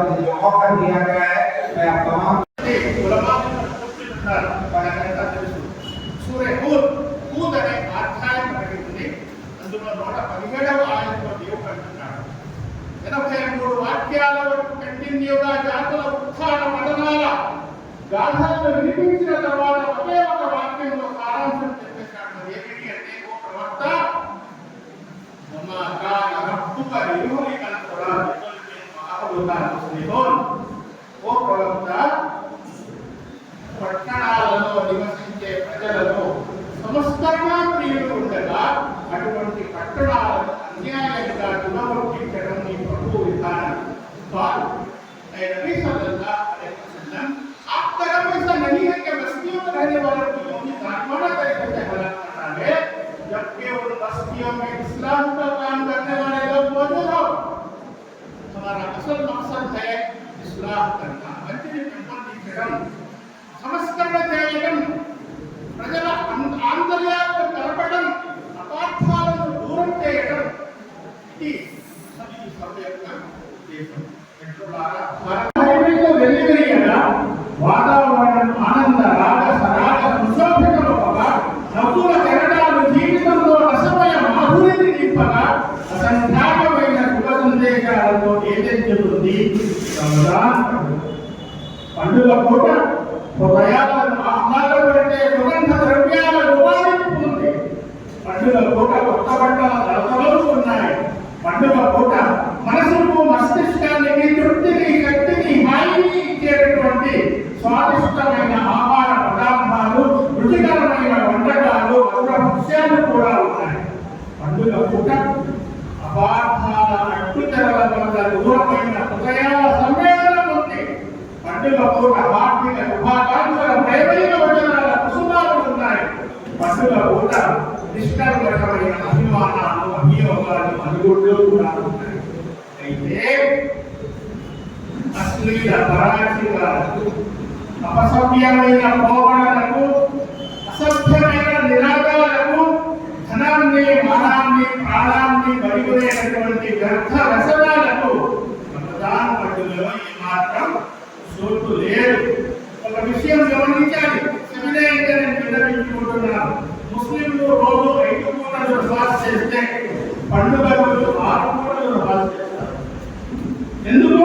मौका दिया गया है, मैं आप तमाम सूर्य हूद अने अध्याय प्रकटिंచింది. అందులో 117వ ఆయనతో దేవుడు అంటున్నాడు, 83 వాక్యాల వరకు కంటిన్యూగా జాతుల ఉత్థాన పతనాల గాథలను వినిపించిన తర్వాత ఒకే ఒక వాక్యంలో సారాంశం చెప్పేశాడు. ఏమిటి అంటే, ఓ ప్రవక్త, ఓ ప్రవక్త, పట్టణాలలో నివసించే ప్రజలలో సంస్కరణ ప్రియులు ఉండగా అటువంటి పట్టణాలను అన్యాయంగా దురవర్తించడం నీ ప్రభువు విధానం కాదు. नबी सल्लल्लाहु अलैहि वसल्लम आप तरफ ऐसा नहीं है कि बस्तियों में रहने वालों को उनकी जातिवाना तरीके से हलाक करना है, जबकि उन बस्तियों में इस्लाम का काम करने वाले लोग मौजूद हो। हमारा असल मकसद है इस्लाम ఇది ఈ సభ యొక్క ఉద్దేశం. మిత్రులారా, వెల్లివిరియగా వాతావరణం ఆనంద రాగ సరాగ సుశోభితమవగా నవ్వుల తెరటాలు జీవితంలో రసమయ మాధుర్యాన్ని నింపగా అసంఖ్యాకమైన శుభ సందేశాలతో ఏదెంచుతుంది రంజాన్ పండుగ పూట హృదయాలను ఆహ్లాదపడితే సుగంధ ద్రవ్యాల రూపాలిస్తుంది. పండుగ పూట కొత్త బట్టల దళతలు ఉన్నాయి. పండుగ పూట మనసుకు మస్తిష్కానికి తృప్తిని శక్తిని హాయిని ఇచ్చేటటువంటి స్వాదిష్టమైన ఆహార పదార్థాలు రుచికరమైన వంటకాలు భక్ష్యాలు కూడా ఉన్నాయి. పండుగ పూట అపార్థాల అడ్డుతెరల వల్ల దూరమైన హృదయాల సమ్మేళనం ఉంది. పండుగ పూట ఆర్థిక శుభాకాంక్షల ప్రేమైన వచనాల కుసుమాలు ఉన్నాయి. పండుగ పూట నిష్కర్మకమైన అభిమానాలు అభియోగాలు అనుగుడ్లు కూడా ఉన్నాయి. అయితే అశ్లీల పరాచికాలకు అపసవ్యమైన పోవడలకు అసభ్యమైన నిరాగాలకు ధనాన్ని మానాన్ని ప్రాణాన్ని బలిగొనేటటువంటి వ్యర్థ వ్యసనాలకు రంజాన్ పండుగలో ఏమాత్రం చోటు లేదు. ఒక విషయం గమనించాలి, సవినయంగా నేను విన్నవించుకుంటున్నాను. ముస్లింలు రోజు 5 పూటలు నమాజ్ చేస్తే పండుగ రోజు 6 పూటలు నమాజ్ చేస్తారు. ఎందుకు?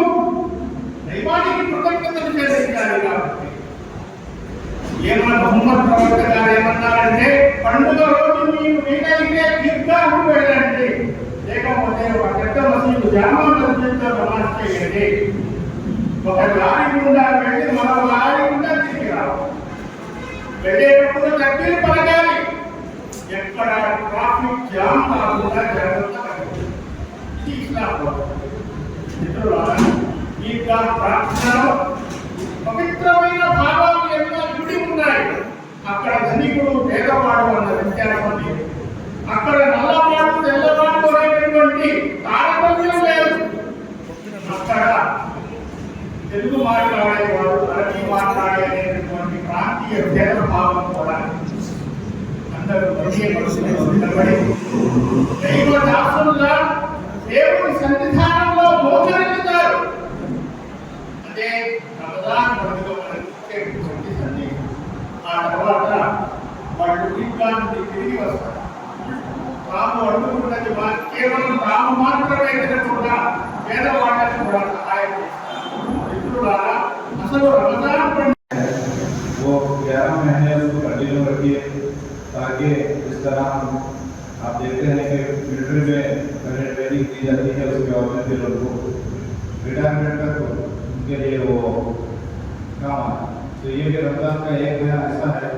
దైవానికి కృతజ్ఞతలు చెల్లించాలి కాబట్టి. ఏమన్నా మొహమ్మద్ ప్రవక్త గారు ఏమన్నారంటే, పండుగ రోజు మీరు వీలైతే ఈద్గాహ్ వెళ్ళండి, లేకపోతే ఒక పెద్ద మసీదు జామా మస్జిద్లో నమాజ్ చేయండి. ఒక లారీ గుండా వెళ్ళి మరో లారీ గుండా తిరిగి రావాలి. వెళ్ళేటప్పుడు తక్బీర్ పలకాలి. ఎక్కడ ట్రాఫిక్ జామ్ కాకుండా జాగ్రత్త పడాలి. మిత్రులారా, ఈద్గాహ్ ప్రార్థనలో పవిత్రమైన భావాలు ఎన్నో ఇమిడి ఉన్నాయి. అక్కడ ధనికుడు పేదవాడు అన్న వ్యత్యాసం లేదు. అక్కడ నల్లవాడు తెల్లవాడు అనేటువంటి తారతమ్యం లేదు. అక్కడ తెలుగు మాట్లాడేవాడు అరబీ మాట్లాడేటువంటి ప్రాంతీయ భేదభావం కూడా అందరూ దైవ దాసులుగా దేవుని సన్నిధానంలో మోకరిల్లుతారు. అంటే రమజాన్ పండుగ మనకి సందేశం. ఆ తర్వాత వాళ్ళు ఇంకా తిరిగి వస్తారు. తాము అడ్డుకున్నది కేవలం తాము మాత్రమే తినకుండా పేదవాళ్ళకి కూడా సహాయం చేస్తారు. మిత్రులారా, అసలు రమజాన్ పండుగ वो 11 महीने उसको कंटिन्यू रखिए, ताकि इस तरह आप देखते हैं कि मिलिट्री में ट्रेनिंग दी जाती है, उसके बाद फिर उनको रिटायरमेंट तक उनके लिए वो काम है। तो ये भी रमजान का एक नया हिस्सा है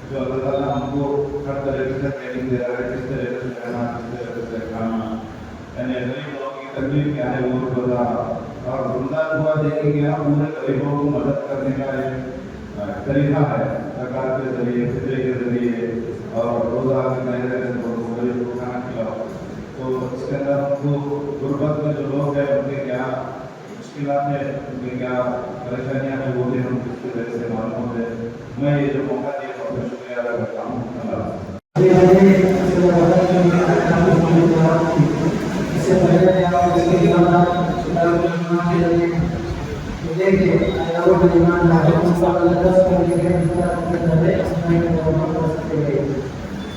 जो अल्लाह ताला हमको हर तरीके से ट्रेनिंग दे रहा है, किस तरीके से रहना, किस तरीके से खाना, यानी गरीब लोगों की तकलीफ क्या है वो बता। और रमजान हुआ देखेंगे आप पूरे गरीबों को मदद करने का एक तरीका है, सरकार के जरिए, फितरे के जरिए, और रोजा के महीने में गरीब को खाना खिलाओ। तो इसके अंदर हमको गुर्बत में जो लोग हैं उनके क्या मुश्किलात है, उनके क्या परेशानियाँ हैं, वो भी हम किसी तरह से मालूम होते हैं। मैं ये जो मौका दिया बहुत शुक्रिया अदा करता हूँ।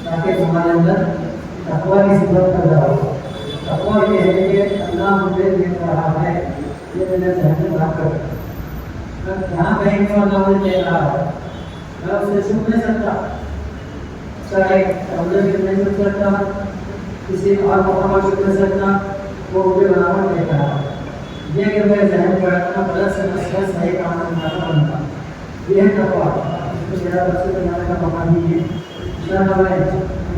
ताकि हमारे अंदर तकवा की सिफत पैदा हो। तकवा ये है कि अल्लाह मुझे देख रहा है, ये मेरे ध्यान में बात कर। जहाँ कहीं पर अल्लाह मुझे देख रहा है, मैं उसे छू नहीं सकता, चाहे अल्लाह की नहीं छू सकता, किसी और मौका छू नहीं सकता, वो मुझे बराबर देख रहा है। ये कि मैं ध्यान में रखना गलत से मसला सही काम करना बनता, ये है तकवा। तो मेरा बच्चे बनाने का मौका दीजिए।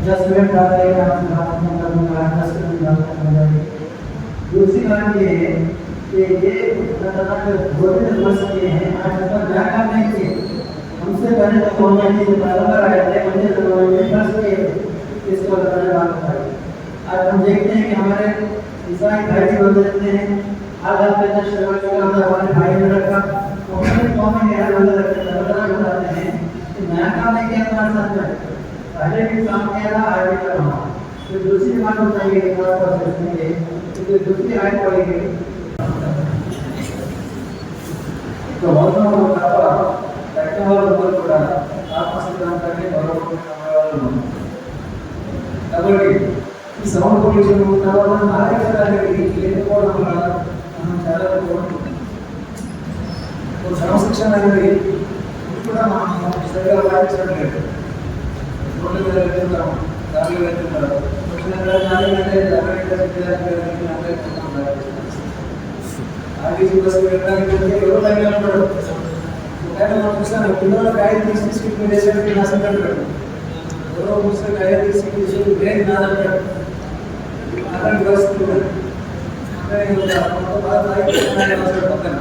10 मिनट का दूसरी बात ये है कि ये नहीं चाहिए। हमसे पहले तो होना चाहिए, बराबर आए थे इसको बात करें। आज हम देखते हैं कि हमारे ईसाई भाई भी बदल देते हैं। आज आप हमारे भाई ने रखा, बदल रखते हैं। नया काम है क्या हमारे साथ में? पहले भी काम किया था, आगे भी कर रहा हूँ। तो दूसरी बात बताइए एक बार दुखी आने पड़ेगी तो बहुत टेक्नोलॉजी కూడా ఆత్మస్థిరాంతాన్ని గౌరవం కాబట్టి ఈ సౌండ్ పొల్యూషన్ తర్వాత నాగరికతకి లేకపోవడం వల్ల మనం చాలా క్రమశిక్షణ అనేది కూడా మనం సరిగా పాటించడం లేదు. రోడ్ల మీద వెళ్తుంటాం, దారిలో వెళ్తుంటారు, ఆర్టీసీ బస్సు వెళ్ళడానికి ఎవరో లైన్లో ఉంటాడు. కానీ మనం చూసాను పిల్లల కాయ తీసి వేసేటువంటి నాశనంటాడు, ఎవరో చూస్తే కాయ తీసి బ్రెయిన్ నాదంటాడు. అలాంటి పరిస్థితి పక్కన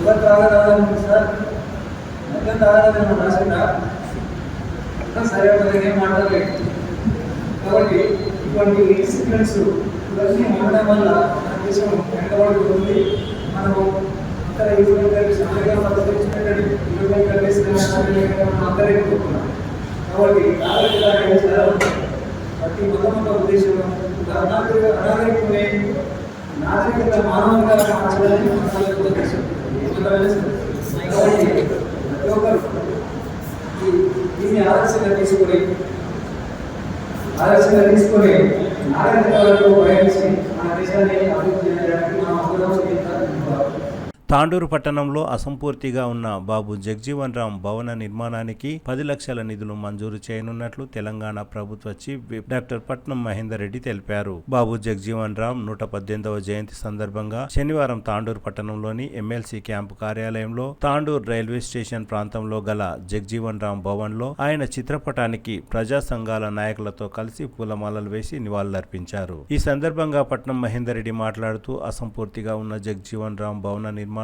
ఎవరు తాగరాదని సార్ మొత్తం తాగరాదని రాసిందా సరే ఏం మాట్లాడలేదు. కాబట్టి ఇటువంటి ఇన్సిడెంట్స్ ఇవన్నీ ఉండడం వల్ల మన దేశం వెనకబడుతుంది. మనము ఇతర అందరికీస్తున్నాం. కాబట్టి ప్రతి మొదటి ఉద్దేశం అనాగరికమే నాగరికత మానవంగా మార్చడానికి ఉద్దేశం. కాబట్టి ప్రతి ఒక్కరు దీన్ని ఆదర్శంగా తీసుకొని నాగరికతలకు ప్రయాణించి మన దేశాన్ని అభివృద్ధి చేయడానికి మనం అందరం తాండూరు పట్టణంలో అసంపూర్తిగా ఉన్న బాబు జగ్జీవన్ రామ్ భవన నిర్మాణానికి 10 లక్షల నిధులు మంజూరు చేయనున్నట్లు తెలంగాణ ప్రభుత్వ చీఫ్ విప్ డాక్టర్ పట్నం మహేందర్ రెడ్డి తెలిపారు. బాబు జగ్జీవన్ రామ్ 118వ జయంతి సందర్భంగా శనివారం తాండూరు పట్టణంలోని ఎమ్మెల్సీ క్యాంపు కార్యాలయంలో తాండూరు రైల్వే స్టేషన్ ప్రాంతంలో గల జగ్జీవన్ రామ్ భవన్ లో ఆయన చిత్రపటానికి ప్రజా సంఘాల నాయకులతో కలిసి పూలమాలలు వేసి నివాళులర్పించారు. ఈ సందర్భంగా పట్నం మహేందర్ రెడ్డి మాట్లాడుతూ అసంపూర్తిగా ఉన్న జగ్జీవన్ రామ్ భవన నిర్మాణానికి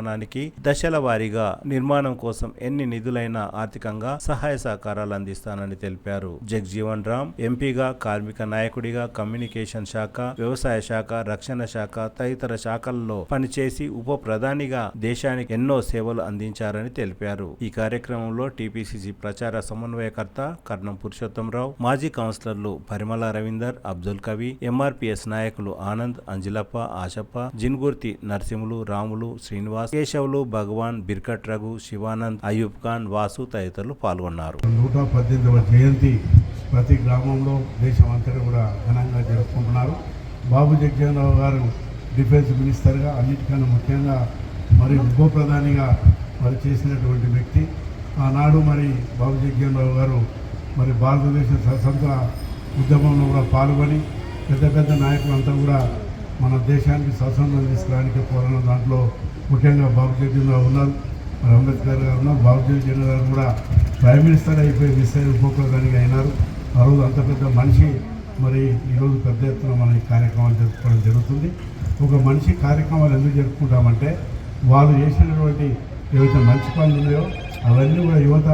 దశల వారీగా నిర్మాణం కోసం ఎన్ని నిధులైనా ఆర్థికంగా సహాయ సహకారాలు అందిస్తానని తెలిపారు. జగ్జీవన్ రామ్ ఎంపీగా, కార్మిక నాయకుడిగా, కమ్యూనికేషన్ శాఖ, వ్యవసాయ శాఖ, రక్షణ శాఖ తదితర శాఖల్లో పనిచేసి ఉప ప్రధానిగా దేశానికి ఎన్నో సేవలు అందించారని తెలిపారు. ఈ కార్యక్రమంలో టీపీసీసీ ప్రచార సమన్వయకర్త కర్ణం పురుషోత్తంరావు, మాజీ కౌన్సిలర్లు పరిమళ రవీందర్, అబ్దుల్ కవి, ఎంఆర్పీఎస్ నాయకులు ఆనంద్, అంజిలప్ప, ఆశప్ప, జిన్గుర్తి నరసింహులు, రాములు, శ్రీనివాస్, కేశవులు, భగవాన్, బిర్కట్ రఘు, శివానంద్, అయూబ్ ఖాన్, వాసు తదితరులు పాల్గొన్నారు. 118వ జయంతి ప్రతి గ్రామంలో దేశం అంతటా కూడా ఘనంగా జరుపుకుంటున్నారు. బాబు జగ్జీవన్ రావు గారు డిఫెన్స్ మినిస్టర్గా అన్నిటికన్నా ముఖ్యంగా మరి ఉప ప్రధానిగా మరి చేసినటువంటి వ్యక్తి. ఆనాడు మరి బాబు జగ్జీవన్ రావు గారు మరి భారతదేశ స్వతంత్ర ఉద్యమంలో కూడా పాల్గొని పెద్ద పెద్ద నాయకులంతా కూడా మన దేశానికి స్వతంత్రం తీసుకురావడానికి పోరాడిన దాంట్లో ముఖ్యంగా బాబు జగ్జీవన్ రావు ఉన్నారు, మరి అంబేద్కర్ గారు ఉన్నారు. బాబు జగ్జీవన్ గారు కూడా ప్రైమ్ మినిస్టర్ అయిపోయి విశ్వ ఉప ప్రధానిగా అయినారు. ఆ రోజు అంత పెద్ద మనిషి మరి ఈరోజు పెద్ద ఎత్తున మన ఈ కార్యక్రమాలు జరుపుకోవడం జరుగుతుంది. ఒక మనిషి కార్యక్రమాలు ఎందుకు జరుపుకుంటామంటే వాళ్ళు చేసినటువంటి ఏవైతే మంచి పనులు ఉన్నాయో అవన్నీ కూడా యువత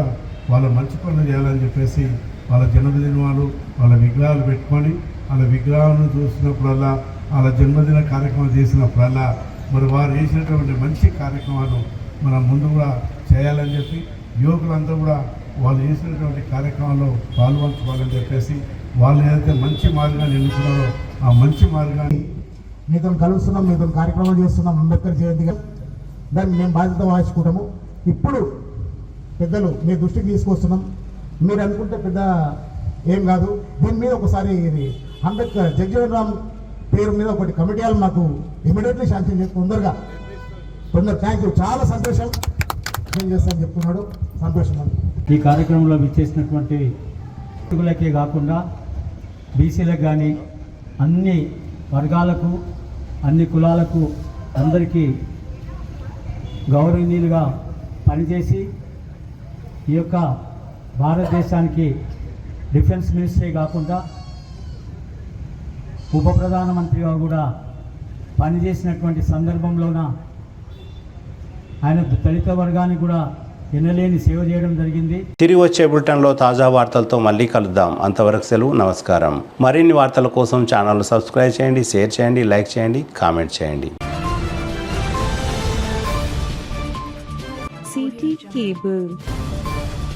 వాళ్ళ మంచి పనులు చేయాలని చెప్పేసి వాళ్ళ జన్మదినాలు వాళ్ళ విగ్రహాలు పెట్టుకొని వాళ్ళ విగ్రహాలను చూసినప్పుడల్లా వాళ్ళ జన్మదిన కార్యక్రమం చేసినప్పుడల్లా మరి వారు చేసినటువంటి మంచి కార్యక్రమాలు మనం ముందు కూడా చేయాలని చెప్పి యువకులంతా కూడా వాళ్ళు చేసినటువంటి కార్యక్రమాల్లో పాల్పంచుకోవాలని చెప్పేసి వాళ్ళు ఏదైతే మంచి మార్గాన్ని ఎన్నుకున్నారో ఆ మంచి మార్గాన్ని మీతో కలుస్తున్నాం, మీతో కార్యక్రమం చేస్తున్నాం. అంబేద్కర్ జయంతిగా దాన్ని మేము బాధ్యత వహించుకుంటాము. ఇప్పుడు పెద్దలు మీ దృష్టికి తీసుకొస్తున్నాం. మీరు అనుకుంటే పెద్ద ఏం కాదు. దీని మీద ఒకసారి ఇది అంబేద్కర్ జగ్జీవన్ రామ్ పేరు మీద ఒకటి కమిటీలు మాకు ఇమీడియట్లీ శాంక్షన్ చేసి తొందరగా థ్యాంక్ యూ. చాలా సంతోషం ఏం చేస్తాను చెప్తున్నాడు. సంతోషం. ఈ కార్యక్రమంలో విచ్చేసినటువంటి వ్యక్తులకే కాకుండా బీసీలకు కానీ అన్ని వర్గాలకు, అన్ని కులాలకు అందరికీ గౌరవనీయులుగా పనిచేసి ఈ యొక్క భారతదేశానికి డిఫెన్స్ మినిస్ట్రీ కాకుండా ఉప ప్రధానమంత్రిగా కూడా పనిచేసినటువంటి సందర్భంలోన ఆయన దళిత వర్గానికి కూడా ఎనలేని సేవ చేయడం జరిగింది. తిరిగి వచ్చే బులెటిన్లో తాజా వార్తలతో మళ్ళీ కలుద్దాం. అంతవరకు సెలవు, నమస్కారం. మరిన్ని వార్తల కోసం ఛానల్ సబ్స్క్రైబ్ చేయండి, షేర్ చేయండి, లైక్ చేయండి, కామెంట్ చేయండి. CT Cable.